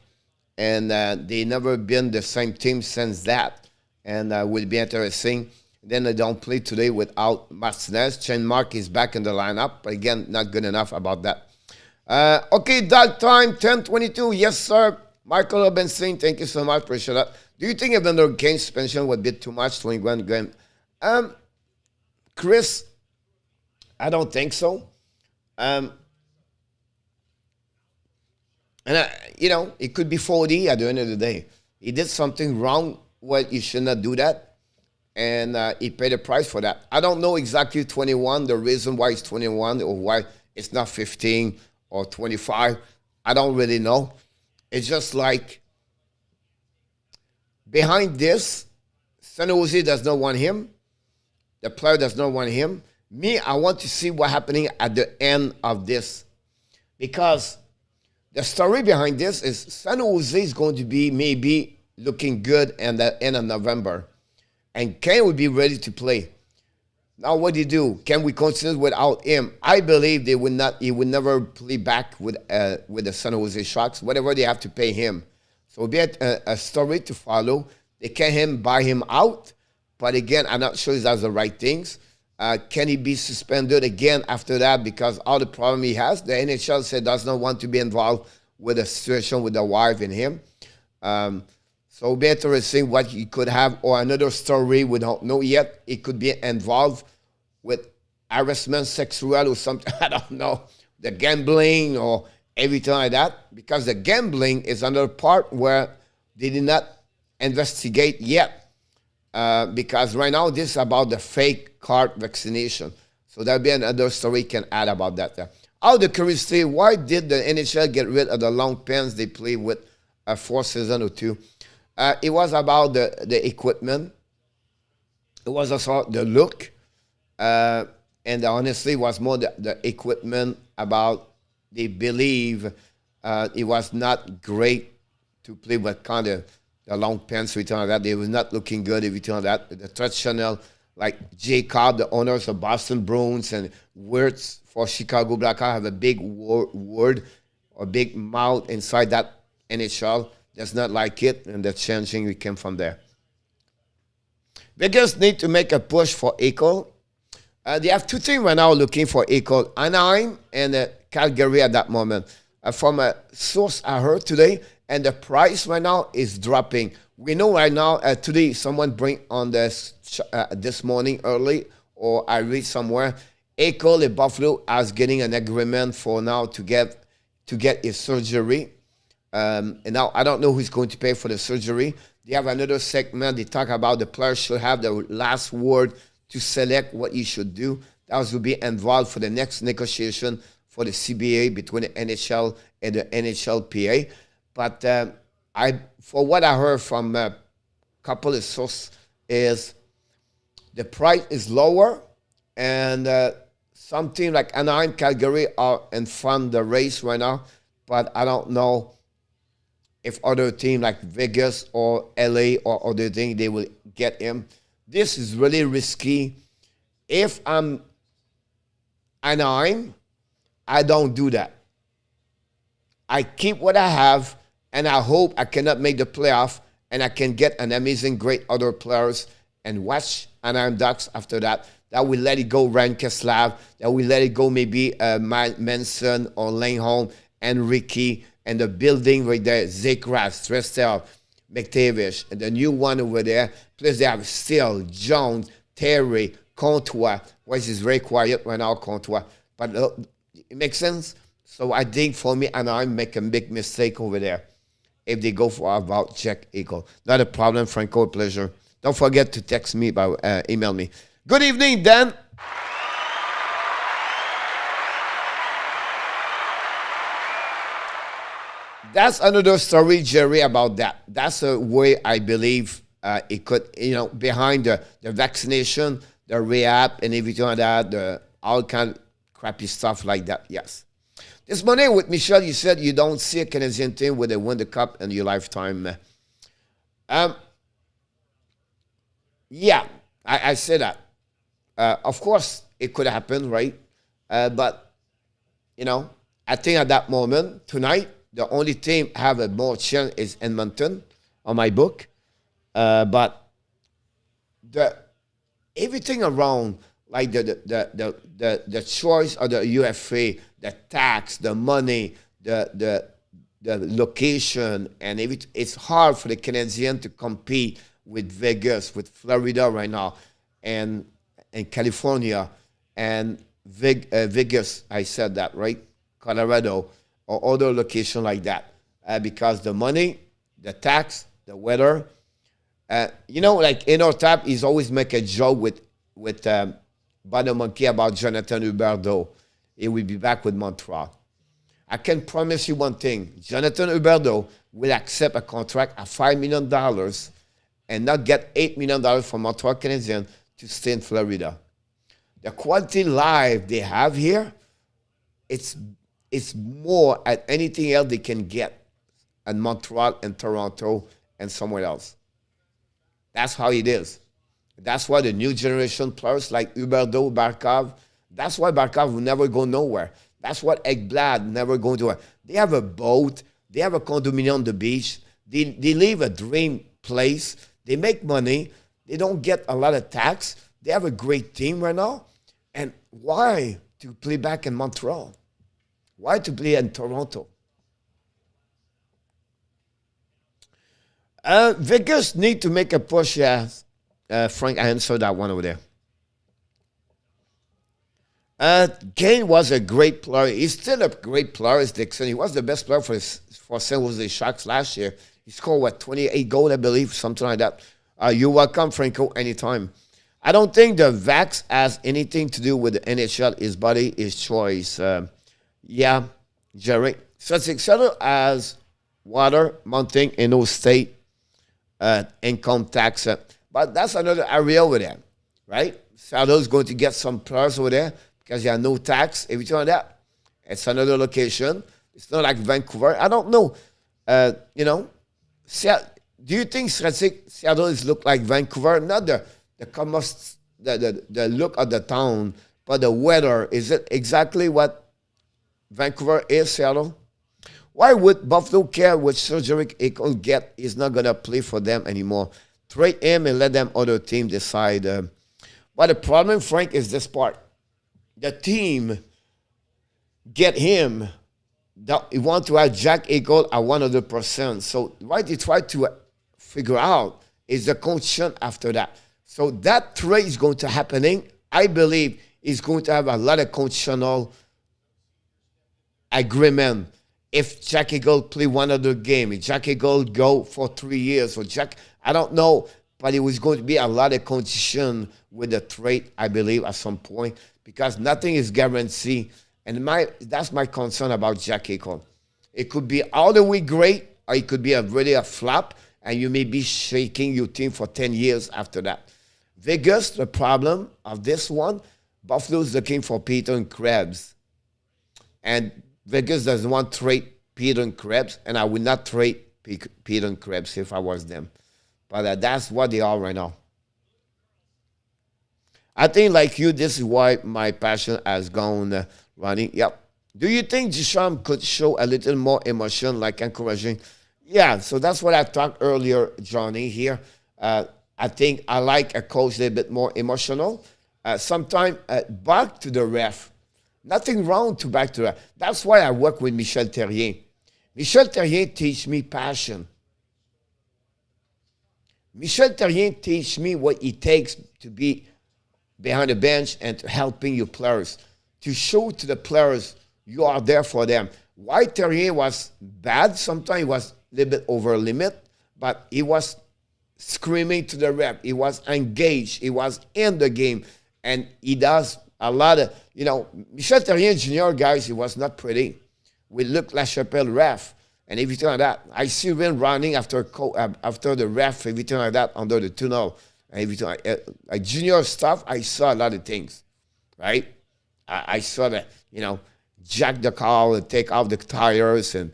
Speaker 1: and they never been the same team since that, and will be interesting. Then they don't play today without Martinez. Chen Mark is back in the lineup, but again, not good enough about that. Okay, dog time, 10:22. Yes, sir. Michael Robinson, thank you so much. Appreciate that. Do you think Evander Kane's suspension would be too much, 21 game? Chris, I don't think so. Um, it could be 40 at the end of the day. He did something wrong. Well, he should not do that. And he paid a price for that. I don't know exactly 21, the reason why it's 21 or why it's not 15 or 25. I don't really know. It's just like behind this, San Jose does not want him. The player does not want him. Me, I want to see what's happening at the end of this. Because the story behind this is San Jose is going to be maybe looking good at the end of November. And Kane will be ready to play. Now, what do you do? Can we continue without him? I believe they would not. He would never play back with the San Jose Sharks. Whatever they have to pay him, so it'll be a story to follow. They can buy him out, but again, I'm not sure he does the right things. Can he be suspended again after that because all the problem he has? The NHL said does not want to be involved with a situation with the wife and him. So it'll be interesting what he could have, or another story we don't know yet. It could be involved with harassment, sexual or something. I don't know. The gambling or everything like that. Because the gambling is another part where they did not investigate yet. Because right now this is about the fake card vaccination. So there'll be another story can add about that. Out of the curiosity, why did the NHL get rid of the long pants they play with a 4 season or 2? It was about the equipment. It was also the look. And honestly, it was more the equipment about they believe it was not great to play with kind of the long pants, everything like that. They was not looking good, everything like that. The traditional, like Jacob, the owners of Boston Bruins, and Wirtz for Chicago Blackhawks have a big word or big mouth inside that NHL. Does not like it, and the changing we came from there. Vegas need to make a push for Eichel. They have two teams right now looking for Eichel, Anaheim and Calgary at that moment. From a source I heard today, and the price right now is dropping. We know right now, today someone bring on this morning early, or I read somewhere, Eichel in Buffalo is getting an agreement for now to get his surgery. And now I don't know who's going to pay for the surgery. They have another segment. They talk about the player should have the last word to select what he should do. That will be involved for the next negotiation for the CBA between the NHL and the NHLPA. But for what I heard from a couple of sources is the price is lower, and some teams like Anaheim, Calgary are in front of the race right now. But I don't know if other teams like Vegas or LA or other things, they will get him. This is really risky. If I'm Anaheim, I don't do that. I keep what I have, and I hope I cannot make the playoff, and I can get an amazing, great other players and watch Anaheim Ducks after that. That will let it go Ryan Kesslav. That will let it go maybe Manson or Langholm and Ricky, and the building right there, Zekras, Trestel, McTavish, and the new one over there. Plus they have Steele, Jones, Terry, Comtois, which is very quiet right now, Comtois. But it makes sense. So I think for me, Anaheim make a big mistake over there if they go for about Jack Eichel. Not a problem, Franco, a pleasure. Don't forget to text me, email me. Good evening, Dan. That's another story, Jerry, about that. That's a way I believe it could, behind the vaccination, the rehab, and everything like that, all kind of crappy stuff like that, yes. This morning with Michelle, you said you don't see a Canadian team where they win the cup in your lifetime. Yeah, I say that. Of course, it could happen, right? But, I think at that moment, tonight, the only team have a more chance is Edmonton on my book. But everything around, like the choice of the UFA, the tax, the money, the location, and everything, it's hard for the Canadiens to compete with Vegas, with Florida right now, and California, and Vegas, I said that, right? Colorado, or other location like that. Because the money, the tax, the weather, like in our tap, he's always make a joke with Bada Monkey about Jonathan Huberdeau. He will be back with Montreal. I can promise you one thing. Jonathan Huberdeau will accept a contract of $5 million and not get $8 million from Montreal Canadiens to stay in Florida. The quality life they have here, it's more at anything else they can get at Montreal and Toronto and somewhere else. That's how it is. That's why the new generation players like Huberdeau, Barkov, that's why Barkov will never go nowhere. That's what Ekblad never go to. They have a boat. They have a condominium on the beach. They live a dream place. They make money. They don't get a lot of tax. They have a great team right now. And why to play back in Montreal? Why to play in Toronto? Vegas need to make a push, yes. Frank, I answered that one over there. Kane was a great player. He's still a great player as Dixon. He was the best player for San Jose Sharks last year. He scored, 28 goals, I believe, something like that. You're welcome, Franco, anytime. I don't think the Vax has anything to do with the NHL. His body, his choice. Yeah, Jerry. Seattle has water, mounting in no state, income tax. But that's another area over there, right? Seattle's going to get some players over there because they have no tax, everything like that. It's another location. It's not like Vancouver. I don't know. Do you think Seattle is look like Vancouver? Not the look of the town, but the weather. Is it exactly what Vancouver is, Seattle? Why would Buffalo care which surgery it could get? He's not going to play for them anymore. Trade him and let them other team decide. But the problem, Frank, is this part. The team get him. He want to have Jack Eichel at 100%. So what they try to figure out is the condition after that. So that trade is going to happening. I believe is going to have a lot of conditional agreement. If Jack Eichel play one other game, if Jack Eichel go for 3 years, or I don't know, but it was going to be a lot of condition with the trade, I believe, at some point, because nothing is guaranteed. And that's my concern about Jack Eichel. It could be all the way great, or it could be really a flop, and you may be shaking your team for 10 years after that. Vegas, the problem of this one, Buffalo's looking for Peter and Krebs. And Vegas doesn't want to trade Peter and Krebs, and I would not trade Peter and Krebs if I was them. But that's what they are right now. I think, like you, this is why my passion has gone running. Yep. Do you think Duchamp could show a little more emotion, like encouraging? Yeah, so that's what I talked earlier, Johnny, here. I think I like a coach a little bit more emotional. Sometimes back to the ref. Nothing wrong to back to that. That's why I work with Michel Therrien. Michel Therrien teach me passion. Michel Therrien teach me what it takes to be behind the bench and to helping your players, to show to the players you are there for them. Why Therrien was bad, sometimes he was a little bit over limit, but he was screaming to the ref. He was engaged. He was in the game. And he does a lot of, Michel Therrien Jr., guys, he was not pretty. We look LaChapelle ref and everything like that. I see him running after the ref, everything like that, under the tunnel. And everything like junior stuff, I saw a lot of things, right? I saw that, jack the car and take off the tires and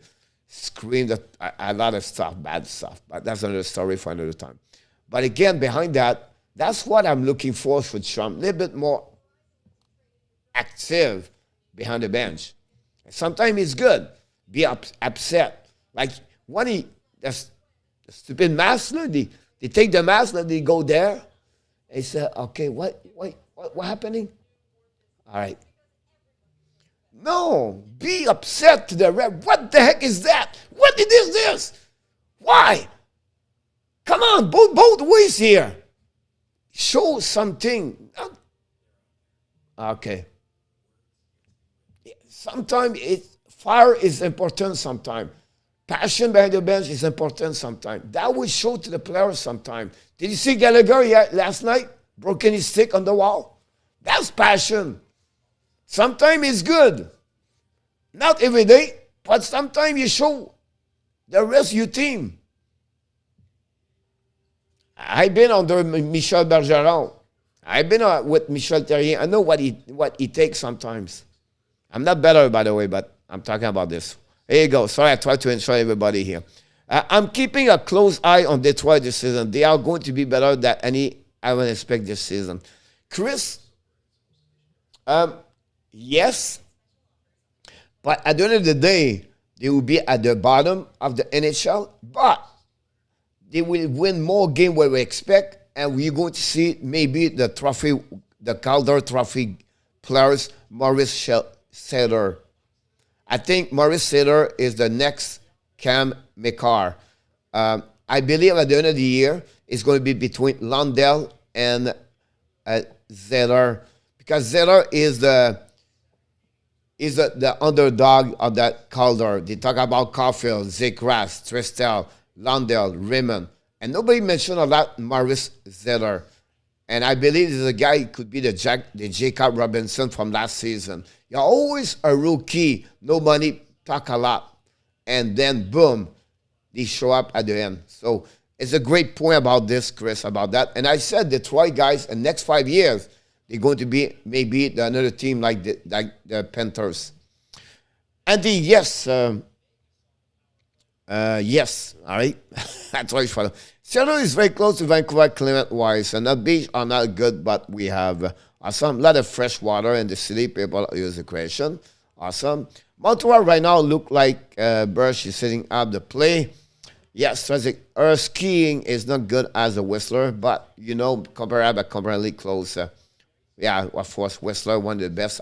Speaker 1: scream a lot of stuff, bad stuff. But that's another story for another time. But again, behind that, that's what I'm looking for Trump. A little bit more active behind the bench. Sometimes it's good. Be upset. Like when the stupid mask, they take the mask, they go there. They say, okay, what happening? All right. No, be upset to the ref. What the heck is that? What is this? Why? Come on, both ways here. Show something. Okay. Sometimes fire is important sometimes. Passion behind the bench is important sometimes. That will show to the players sometimes. Did you see Gallagher last night? Broken his stick on the wall? That's passion. Sometimes it's good. Not every day, but sometimes you show the rest of your team. I've been under Michel Bergeron. I've been with Michel Therrien. I know what he takes sometimes. I'm not better, by the way, but I'm talking about this. Here you go. Sorry, I tried to enjoy everybody here. I'm keeping a close eye on Detroit this season. They are going to be better than any I would expect this season. Chris, yes, but at the end of the day, they will be at the bottom of the NHL, but they will win more games than we expect, and we're going to see maybe the Calder Trophy players, Maurice Sutter. I think Maurice Sutter is the next Cam McCarr. I believe at the end of the year, it's going to be between Lundell and Zeller, because Zeller is the underdog of that Calder. They talk about Caulfield, Zekras, Tristel, Lundell, Raymond, and nobody mentioned a lot Maurice Zeller. And I believe this is a guy who could be the Jacob Robinson from last season. You're always a rookie, nobody talk a lot, and then boom, they show up at the end. So it's a great point about this, Chris, about that. And I said Detroit guys, in the next 5 years, they're going to be maybe another team like the Panthers. Andy, yes. Yes, all right. That's why it's fun. Seattle is very close to Vancouver climate-wise, and the beach are not good, but we have awesome. A lot of fresh water in the city. People use the question. Awesome. Montreal right now look like Bursch is setting up the play. Yes, Strazik, her skiing is not good as a whistler, but comparably close. Yeah, of course, Whistler, one of the best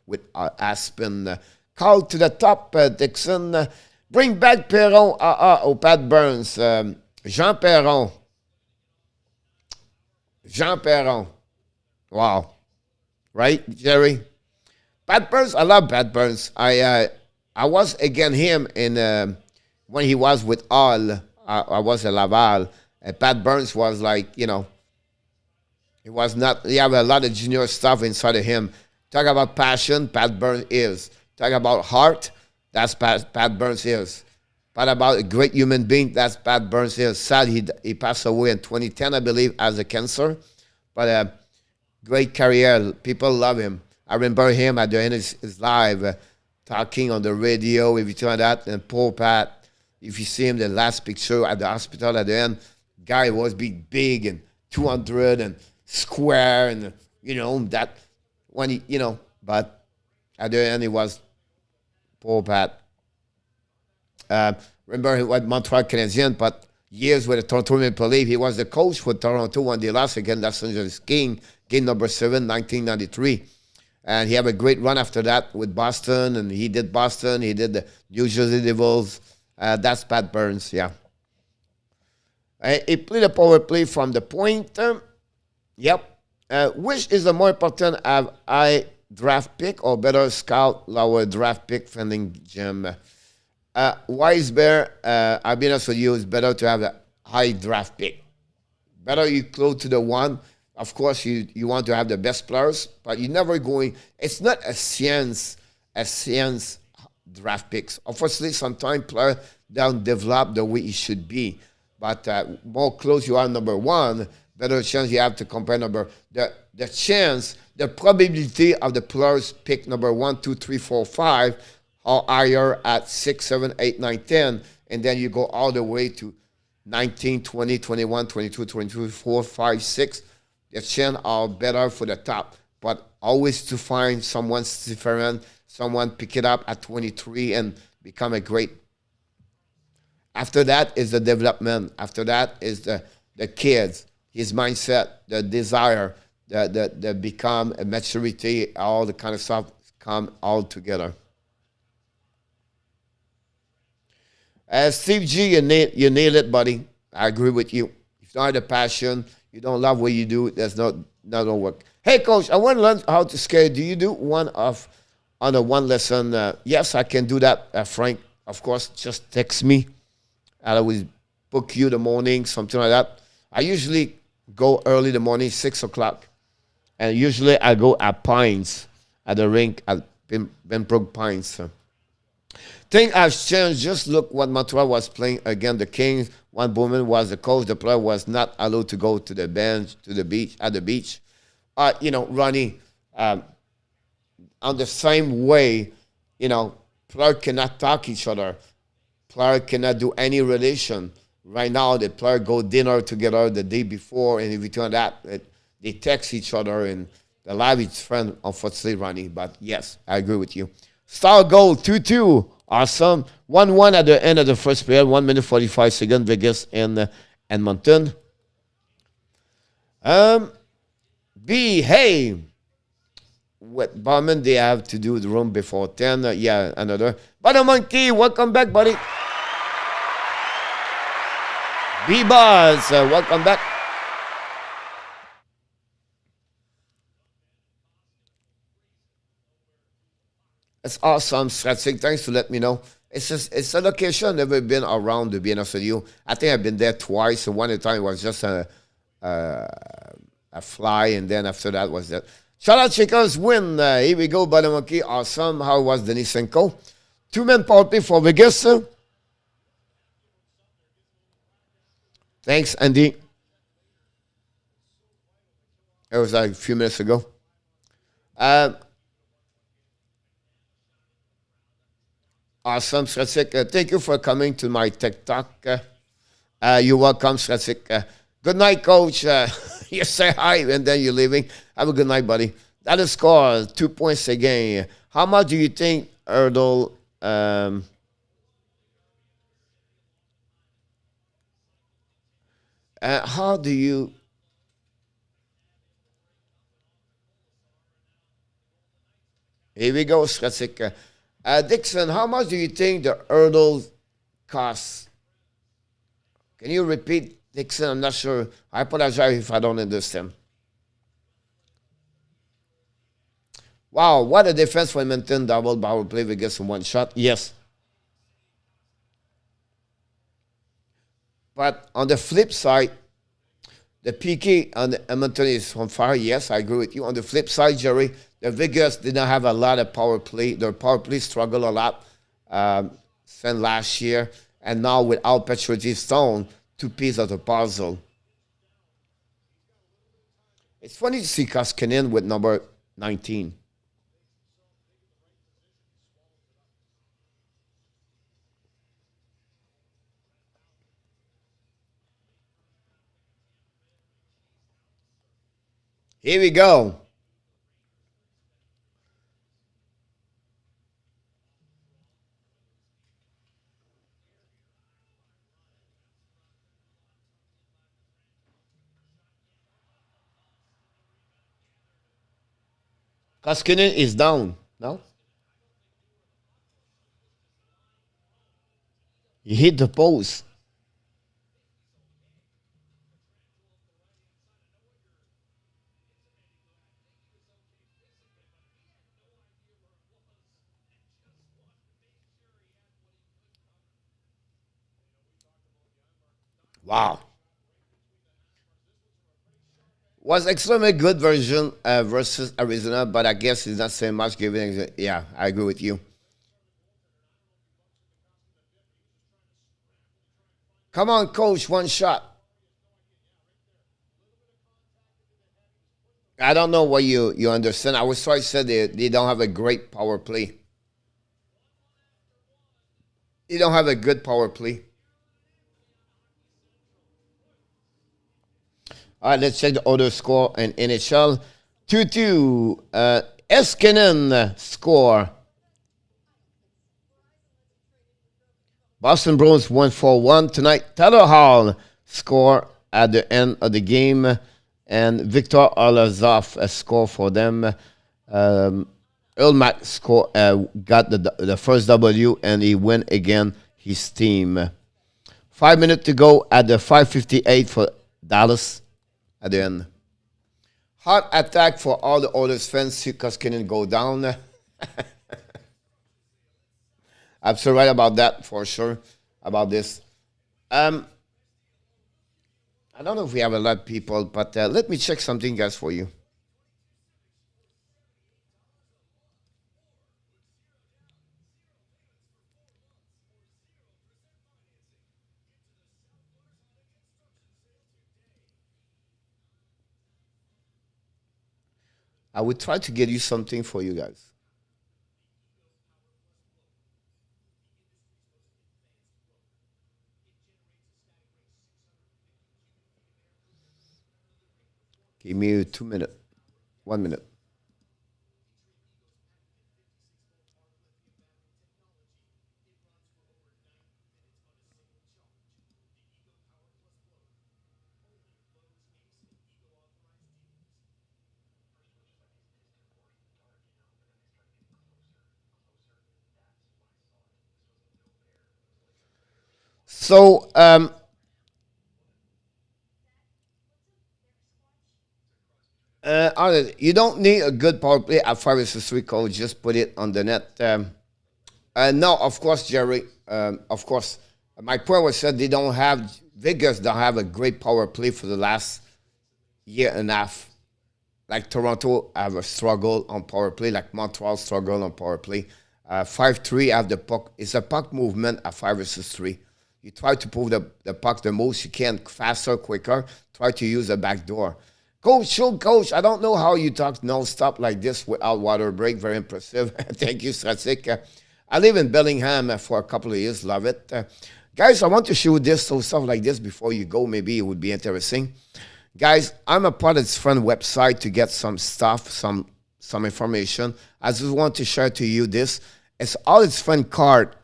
Speaker 1: with Aspen. Call to the top, Dixon. Bring back Perron, Pat Burns. Jean Perron. Jean Perron. Wow. Right, Jerry? Pat Burns, I love Pat Burns. I was against him in when he was with All. I was at Laval. Pat Burns was like, he was not. He have a lot of junior stuff inside of him. Talk about passion, Pat Burns is. Talk about heart, that's Pat Burns is. Talk about a great human being, that's Pat Burns is. Sad he passed away in 2010, I believe, as a cancer. But great career. People love him. I remember him at the end of his life talking on the radio, everything like that. And poor Pat, if you see him, the last picture at the hospital at the end, guy was big and 200 and square and that when but at the end he was poor Pat. Remember he was Montreal Canadiens, but years with the Toronto Maple Leafs. He was the coach for Toronto when they lost against Los Angeles Kings, game number 7, 1993. And he had a great run after that with Boston, and he did Boston, he did the New Jersey Devils. That's Pat Burns, yeah. He played a power play from the point. Yep. Which is the more important, have I draft pick or better scout lower draft pick funding Jim? Wise Bear, I'll be honest with you, it's better to have a high draft pick. Better you close to the one. Of course, you want to have the best players, but you're never going. It's not a science draft picks. Unfortunately, sometimes players don't develop the way it should be. But more close you are number one, better chance you have to compare the chance, the probability of the players pick number 1, 2, 3, 4, 5 are higher at 6, 7, 8, 9, 10, and then you go all the way to 19, 20, 21, 22, 23, 4, 5, 6. The chance are better for the top, but always to find someone different, someone pick it up at 23 and become a great. After that is the development. After that is the kids, his mindset, the desire, the become a maturity, all the kind of stuff come all together. Steve G, you nailed it, buddy. I agree with you. If you don't have the passion, you don't love what you do, there's no work. Hey, Coach, I want to learn how to skate. Do you do one lesson? Yes, I can do that, Frank. Of course, just text me. I will book you the morning, something like that. I usually go early the morning, 6 o'clock. And usually I go at Pines, at the rink at Benbrook Pines. Thing has changed. Just look what Montreal was playing against the Kings. One Bowman was the coach. The player was not allowed to go to the bench, to the beach, at the beach. Ronnie, on the same way, player cannot talk each other. Player cannot do any relation. Right now, the player go dinner together the day before, and if you turn that, they text each other, and they love each friend, unfortunately, Ronnie. But yes, I agree with you. Star goal, 2-2. Awesome. 1-1 at the end of the first period. 1 minute 45 seconds. Vegas and Edmonton. B, hey. What Barman they have to do the room before 10. Yeah, another. Butter Monkey, welcome back, buddy. B Buzz, welcome back. It's awesome, Stratsig. Thanks for letting me know. It's a location I've never been around, to be honest with you. I think I've been there twice. So one time it was just a fly, and then after that was that. Shout out Checkers win. Here we go, Butter Monkey. Awesome. How was Denisenko? 2-man power play for Vegas. Thanks, Andy. It was like a few minutes ago. Awesome, Stratsik. Thank you for coming to my TikTok. You're welcome, Stratsik. Good night, Coach. You say hi, and then you're leaving. Have a good night, buddy. That is score, 2 points again. How much do you think Erdl How do you... Here we go, Stratsik. Dixon, how much do you think the hurdles cost? Can you repeat, Dixon? I'm not sure. I apologize if I don't understand. Wow, what a defense for Edmonton. Double power play against one shot. Yes. But on the flip side, the PK on the Edmonton is on fire. Yes, I agree with you. On the flip side, Jerry, the Vegas did not have a lot of power play. Their power play struggled a lot since last year. And now without Petroti Stone, two pieces of the puzzle. It's funny to see Koskinen with number 19. Here we go. Koskinen is down. No? He hit the post. Wow. Was extremely good version versus Arizona, but I guess it's not saying much given. Yeah, I agree with you. Come on, coach, one shot. I don't know what you understand. I was trying to say they don't have a great power play. They don't have a good power play. All right, let's check the other score in NHL. 2-2. Eskinen score. Boston Bruins 1-4-1 tonight. Tyler Hall score at the end of the game. And Victor Olazov score for them. Mack score got the first W, and he win again his team. 5 minutes to go at the 5:58 for Dallas at the end. Hot attack for all the Oilers fans because couldn't go down. I'm so right about that for sure, about this. I don't know if we have a lot of people, but let me check something, guys, for you. I would try to get you something for you guys. Give me 2 minutes, 1 minute. So, you don't need a good power play at 5-3 code. Just put it on the net. No, of course, Jerry. Of course, my point was said they don't have Vegas. Don't have a great power play for the last year and a half. Like Toronto have a struggle on power play. Like Montreal struggle on power play. 5-3 have the puck. It's a puck movement at 5-3. You try to pull the puck the most you can, faster, quicker. Try to use the back door. Coach, I don't know how you talk non-stop like this without water break. Very impressive. Thank you, Stratsik. I live in Bellingham for a couple of years. Love it. Guys, I want to show this, so stuff like this before you go. Maybe it would be interesting. Guys, I'm a part of this friend website to get some stuff, some information. I just want to share to you this. It's all its friend card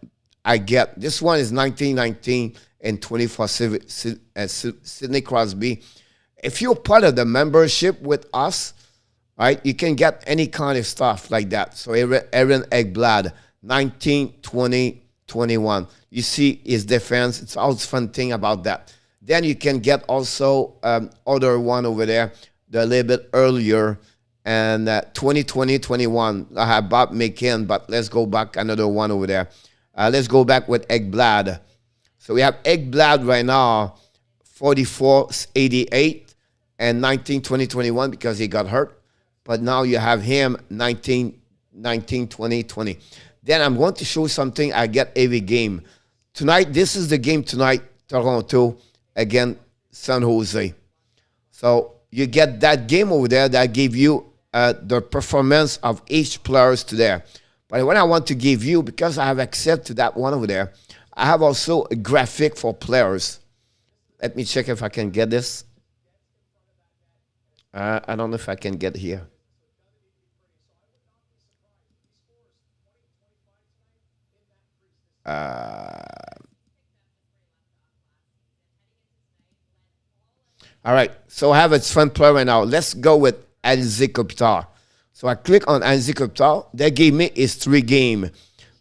Speaker 1: I get. This one is 1919. and 24 Sidney Crosby. If you're part of the membership with us, right, you can get any kind of stuff like that. So Aaron Ekblad, 19, 20, 21. You see his defense. It's all fun thing about that. Then you can get also other one over there, the little bit earlier, and 2020, 21. I have Bob McKinn, but let's go back another one over there. Let's go back with Ekblad. So we have Ekblad right now, 44, 88, and 19, 20, 21 because he got hurt. But now you have him 19, 20, 20. Then I'm going to show something I get every game. Tonight, this is the game tonight, Toronto against San Jose. So you get that game over there that give you the performance of each players today. But what I want to give you, because I have access to that one over there, I have also a graphic for players. Let me check if I can get this. I don't know if I can get here. All right, so I have its front player right now. Let's go with Anze Kopitar. So I click on Anze Kopitar. They gave me his 3 game.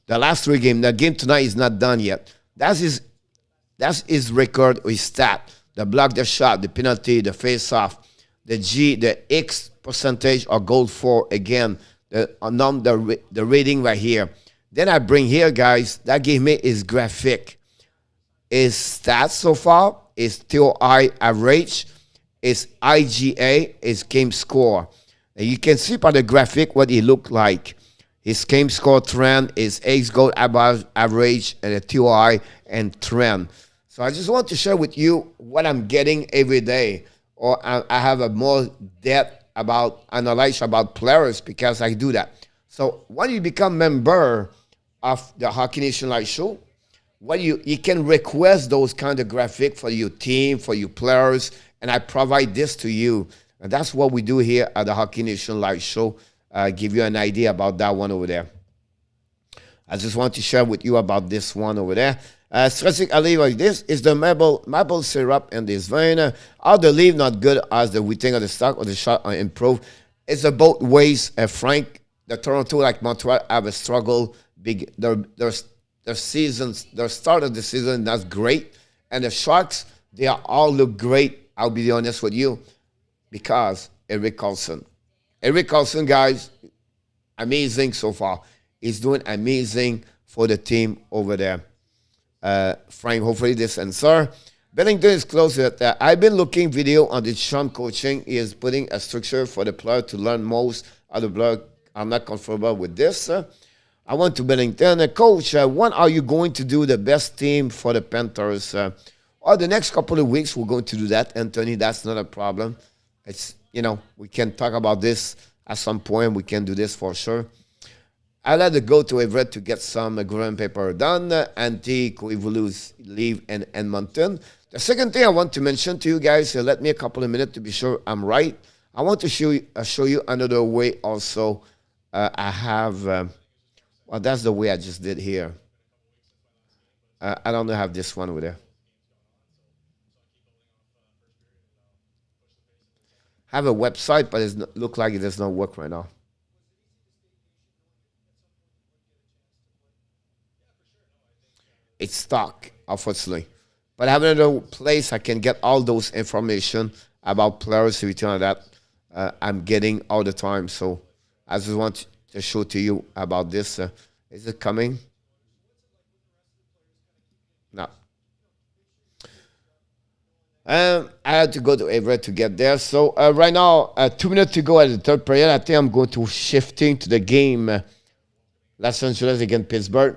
Speaker 1: The last 3 game. The game tonight is not done yet. That's his record, his stat. The block, the shot, the penalty, the face-off, the X percentage or goal for, again, the rating right here. Then I bring here, guys, that gave me his graphic. His stats so far, his TOI average, his IGA, his game score. And you can see by the graphic what he looked like. His game score trend, his X goal average, and the TOI and trend. So I just want to share with you what I'm getting every day. Or I have a more depth about analyze about players because I do that. So when you become member of the Hockey Nation Live Show, what you can request those kind of graphic for your team, for your players, and I provide this to you. And that's what we do here at the Hockey Nation Live Show. Give you an idea about that one over there. I just want to share with you about this one over there. Stressing Oliva, this is the maple syrup in this vein. Are the leaf not good as the wheating of the stock or the shot are improved? It's both ways, Frank. The Toronto, like Montreal, have a struggle. Their seasons, their start of the season, that's great. And the Sharks, they all look great. I'll be honest with you, because Erik Karlsson. Erik Karlsson, guys, amazing so far. He's doing amazing for the team over there. Frank, hopefully this answer. Bennington is close to that. I've been looking video on the Sean coaching. He is putting a structure for the player to learn most of the player. I'm not comfortable with this. I want to Bennington. Coach, when are you going to do the best team for the Panthers? Or the next couple of weeks, we're going to do that, Anthony. That's not a problem. It's, we can talk about this at some point. We can do this for sure. I'll let it go to Everett to get some ground paper done. Anti-Coevolus leave in Edmonton. The second thing I want to mention to you guys, let me a couple of minutes to be sure I'm right. I want to show you another way also. I have, well, that's the way I just did here. I don't have this one over there. I have a website, but it looks like it does not work right now. It's stuck, unfortunately. But I have another place I can get all those information about players, everything like that. I'm getting all the time. So I just want to show to you about this. Is it coming? No. I had to go to Everett to get there. So right now, 2 minutes to go at the third period. I think I'm going to shifting to the game. Los Angeles against Pittsburgh.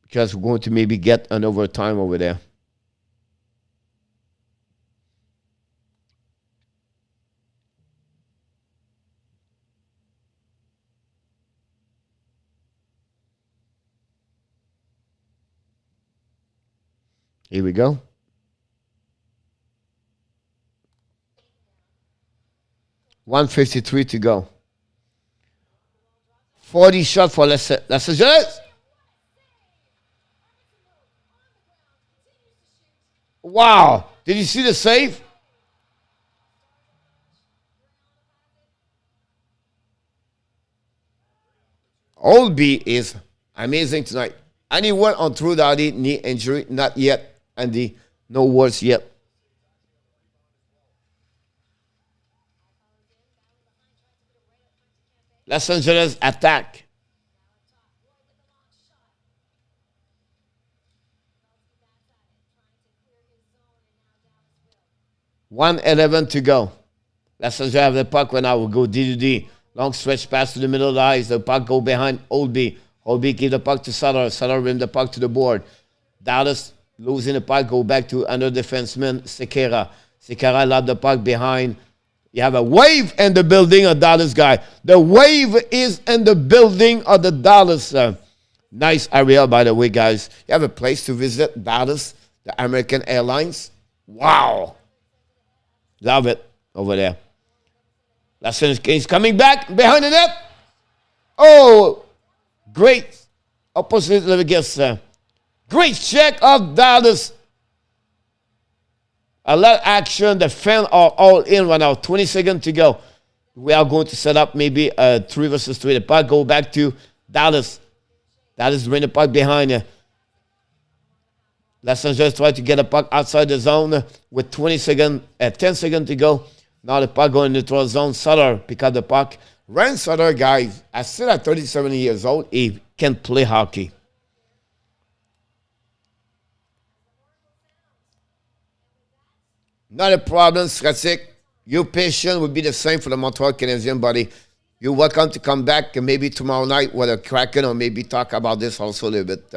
Speaker 1: Because we're going to maybe get an overtime over there. Here we go. $1:53 to go. 40 shot for Los Angeles. Wow. Did you see the save? Oldby is amazing tonight. Anyone on through the knee injury? Not yet, Andy. No words yet. Los Angeles attack. 1:11 to go. Los Angeles have the puck when I will go D. Long stretch pass to the middle of the ice. The puck go behind Oldby. Oldby give the puck to Sutter. Sutter bring the puck to the board. Dallas losing the puck. Go back to under defenseman Sekera. Sekera lob the puck behind. You have a wave in the building of Dallas guy. The wave is in the building of the Dallas. Nice area, by the way, guys. You have a place to visit, Dallas, the American Airlines. Wow. Love it over there. Los Angeles Kings coming back behind the net. Oh, great. Opposite, let me guess. Great check of Dallas. A lot of action. The fans are all in right now. 20 seconds to go. We are going to set up maybe a 3 versus 3. The puck go back to Dallas. Dallas bring the puck behind. Los Angeles try to get a puck outside the zone with 10 seconds to go. Now the puck going into the zone. Sutter pick up the puck. Ryan Sutter, guys, still at 37 years old, he can play hockey. Not a problem, Skatsik. Your patient would be the same for the Montreal Canadiens, buddy. You're welcome to come back and maybe tomorrow night with a Kraken or maybe talk about this also a little bit.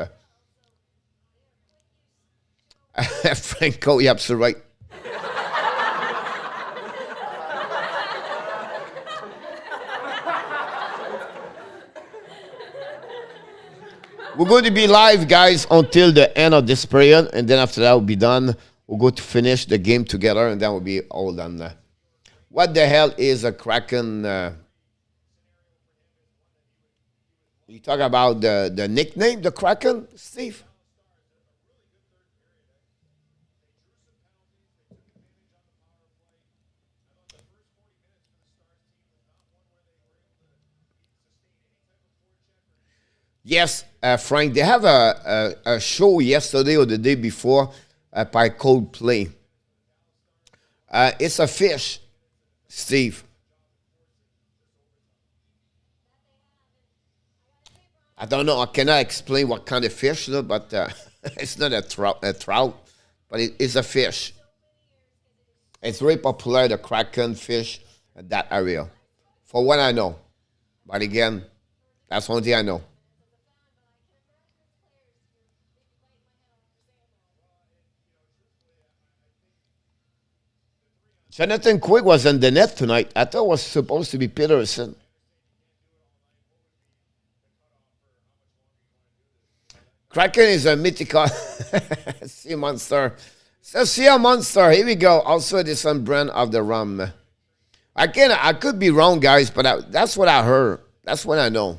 Speaker 1: Franco, you're absolutely right. We're going to be live, guys, until the end of this period, and then after that, we'll be done. We'll go to finish the game together, and then we'll be all done. What the hell is a Kraken? You talk about the nickname, the Kraken, Steve? Yes, Frank, they have a show yesterday or the day before by Coldplay. It's a fish, Steve. I don't know. I cannot explain what kind of fish, but it's not a trout, but it is a fish. It's very popular, the Kraken fish in that area, for what I know. But again, that's one thing I know. Jonathan Quick was in the net tonight. I thought it was supposed to be Peterson. Kraken is a mythical sea monster. So sea monster. Here we go. Also a different brand of the rum. Again, I could be wrong, guys, but that's what I heard. That's what I know.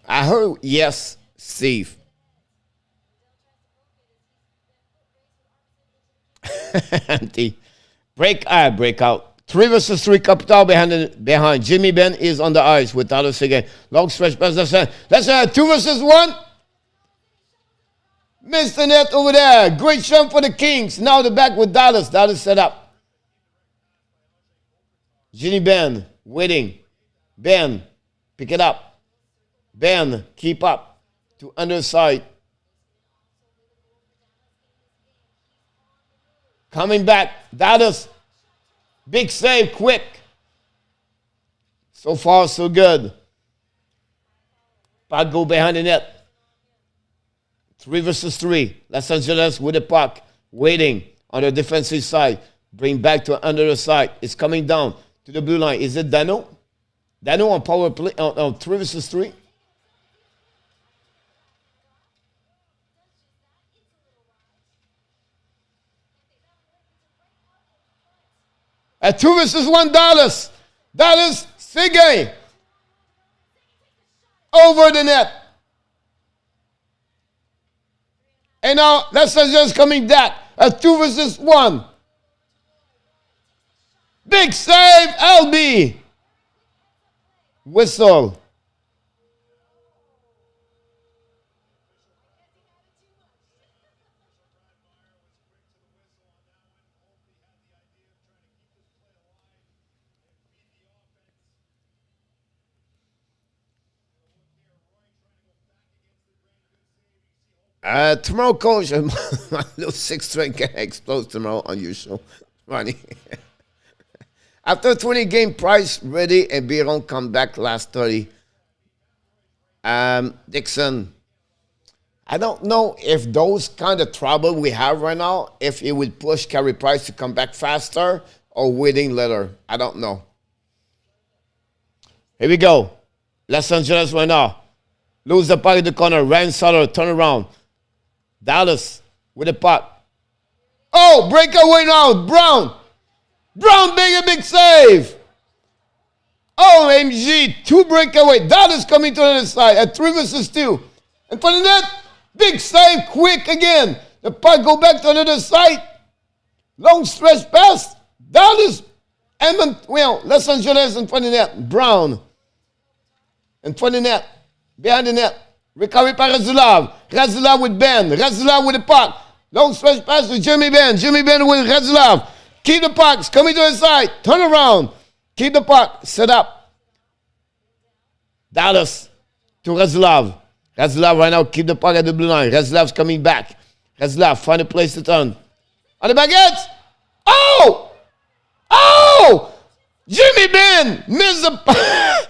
Speaker 1: I heard yes, Steve. Empty. Break out. 3 versus 3, Capital behind. Jimmy Ben is on the ice with Dallas again. Long stretch pass. That's 2 versus 1. Missed the net over there. Great shot for the Kings. Now the back with Dallas. Dallas set up. Ginny Ben, waiting. Ben, pick it up. Ben, keep up. To underside. Coming back. Dallas. Big save, quick. So far, so good. Puck go behind the net. 3 versus 3. Los Angeles with the puck. Waiting on the defensive side. Bring back to under the side. It's coming down to the blue line. Is it Dano? Dano on power play on 3 versus 3. At 2 versus 1, Dallas. Dallas, Sige. Over the net. And now, Los Angeles coming back at 2 versus 1. Big save, LB. Whistle. Tomorrow, coach, my little 6-string can explode tomorrow on your show. Funny. After 20 game, Price ready and Biron come back last 30. Dixon, I don't know if those kind of trouble we have right now, if it would push Carey Price to come back faster or waiting later. I don't know. Here we go. Los Angeles right now. Lose the puck in the corner. Ryan Sutter, turn around. Dallas with the puck. Oh, breakaway now. Brown. Brown making a big save. OMG. 2 breakaway. Dallas coming to the other side at 3 versus 2. And for the net, big save, quick again. The puck go back to the other side. Long stretch pass. Dallas. Edmonton, well, Los Angeles in front of the net. Brown. In front of the net. Behind the net. Recovery by Razulov. Razulov with Ben. Razulov with the puck. Long stretch pass to Jimmy Ben. Jimmy Ben with Razulov. Keep the pucks. Coming to the side. Turn around. Keep the puck. Set up. Dallas to Razulov. Razulov right now. Keep the puck at the blue line. Razulov's coming back. Razulov find a place to turn. On the baguettes. Oh! Oh! Jimmy Ben. Missed the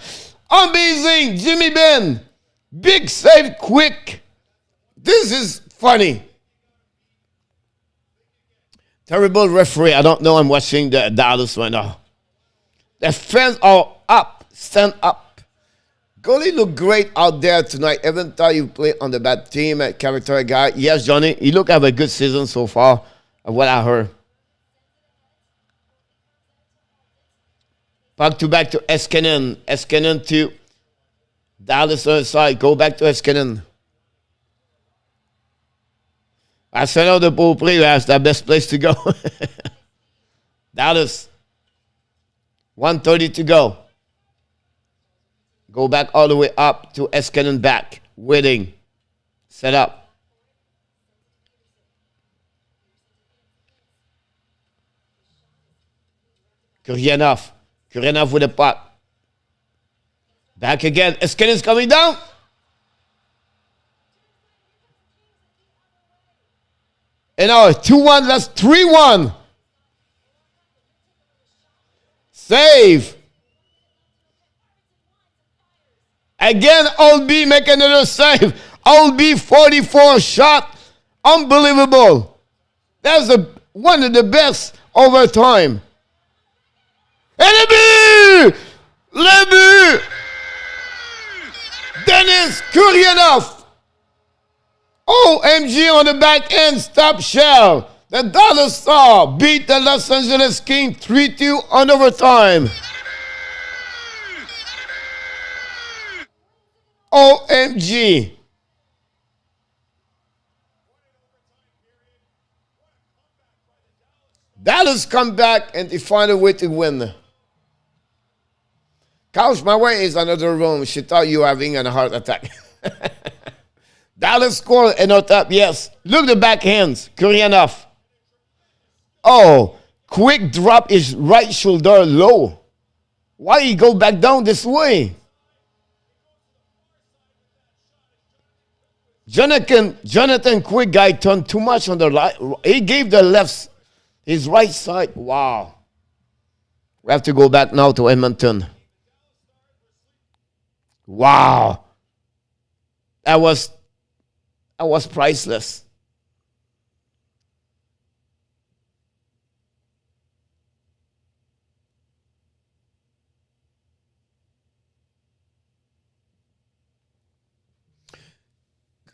Speaker 1: amazing. Jimmy Ben. Big save, quick. This is funny. Terrible referee. I don't know. I'm watching the Dallas right now. The fans are up. Stand up. Goalie look great out there tonight. Even though you play on the bad team, character guy. Yes, Johnny. He look have a good season so far, of what I heard. Back to Eskinen. Eskinen to Dallas on the side. Go back to Eskinen. Arsenal de Beaupré, that's the best place to go. Dallas. 1:30 to go. Go back all the way up to Eskinen back. Waiting. Set up. Kuryanov. Kuryanov with the puck. Back again. Eskinen's coming down. And now 2-1. That's 3-1. Save. Again, Old B make another save. Old B 44 shot. Unbelievable. That's one of the best overtime. And le but! Le but! Denis Kuryanov. OMG on the back end, stop shell. The Dallas Star beat the Los Angeles Kings 3-2 on overtime. OMG. Dallas come back and they find a way to win. Couch, my wife is in another room. She thought you were having a heart attack. Dallas scored and not up, yes. Look the backhands. Kuryanov. Oh, quick drop his right shoulder low. Why he go back down this way? Jonathan Quick guy turned too much on the right. He gave the left, his right side. Wow. We have to go back now to Edmonton. Wow. That was priceless.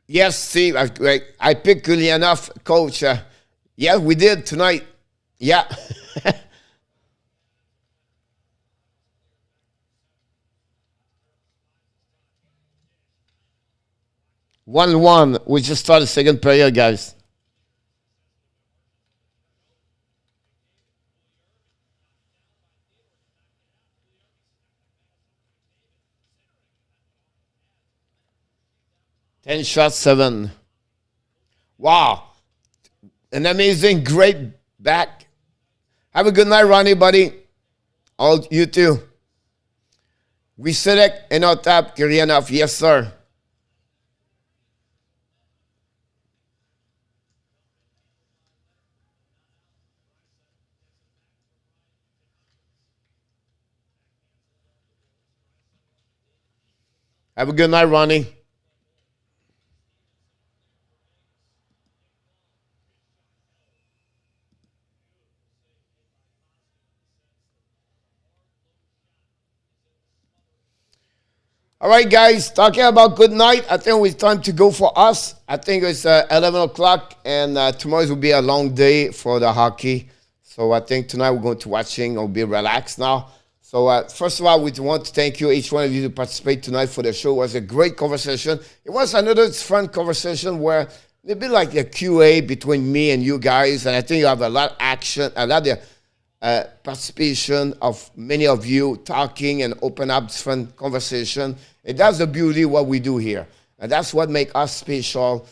Speaker 1: Yes, see, I picked good enough, Coach. Yeah, we did tonight. Yeah. 1-1. We just started second period, guys. Ten shots, 7. Wow. An amazing, great back. Have a good night, Ronnie, buddy. All you too. We select and not tap Kirianov. Yes, sir. Have a good night, Ronnie. All right, guys, talking about good night. I think it's time to go for us. I think it's 11 o'clock, and tomorrow will be a long day for the hockey. So I think tonight we're going to watching. We'll be relaxed now. So first of all, we want to thank you, each one of you, to participate tonight for the show. It was a great conversation. It was another fun conversation where it'd be like a QA between me and you guys, and I think you have a lot of action, a lot of participation of many of you talking and open up different conversation. And that's the beauty of what we do here. And that's what makes us special.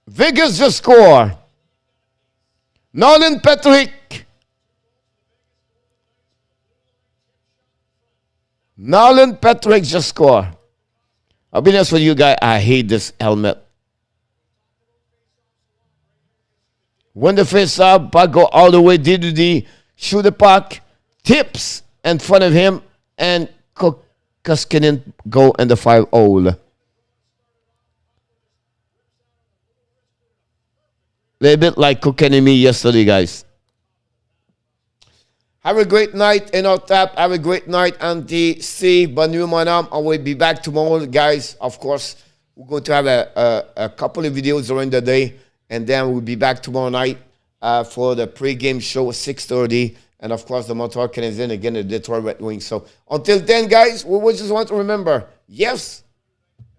Speaker 1: Vegas just score. Nolan Patrick. Nolan Patrick just score. I'll be honest with you guys, I hate this helmet. When the face up, puck go all the way, D2D, shoot the puck, tips in front of him, and Koskinen go in the 5-hole. Little bit like Kokanemi yesterday, guys. Have a great night in our tap. Have a great night, Auntie Steve, Banu Manam. I will be back tomorrow, guys. Of course, we're going to have a couple of videos during the day. And then we'll be back tomorrow night for the pre-game show at 6:30. And, of course, the Montreal Canadiens again, the Detroit Red Wings. So, until then, guys, we just want to remember, yes,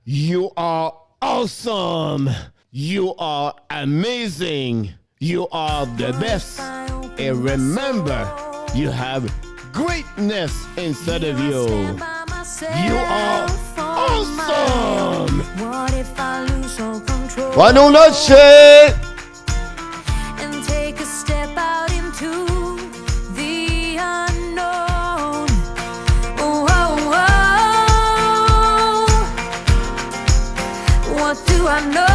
Speaker 1: you are awesome. You are amazing. You are the best. And remember, you have greatness inside of you. You are awesome. What if I lose all control? Buenas noches. And take a step out into the unknown. Oh, oh, oh. What do I know?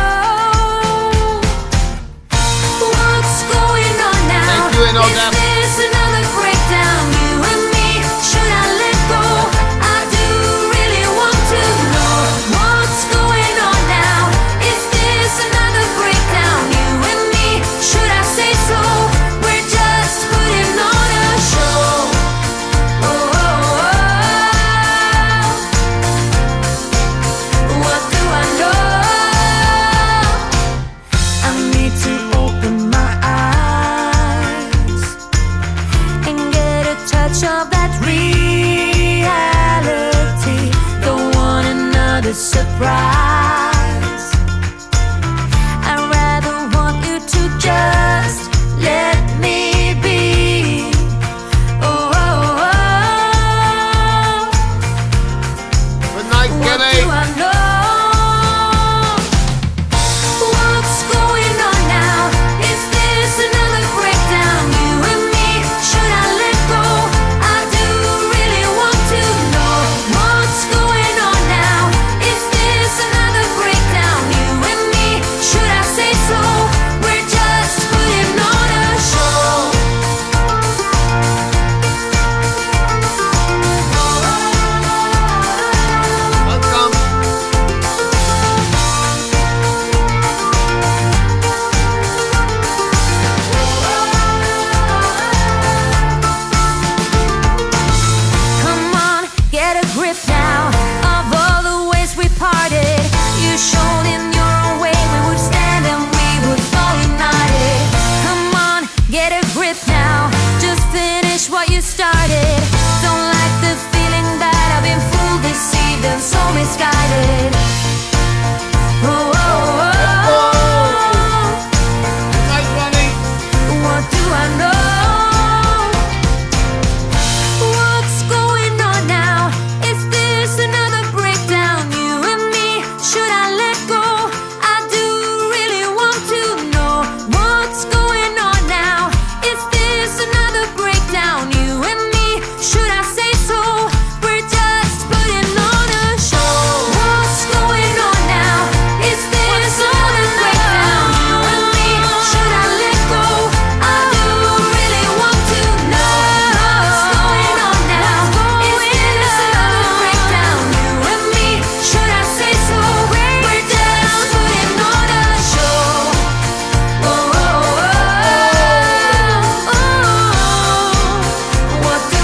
Speaker 1: What's going on now? Thank you and all that. Is this another breakdown? You and me, should I let go? I do really want to know what's going on now. Is this another breakdown? You and me, should I say so? We're just putting on a show. Oh, oh, oh. What do I know?
Speaker 2: now. Just finish what you started. Don't like the feeling that I've been fooled, deceived and so misguided.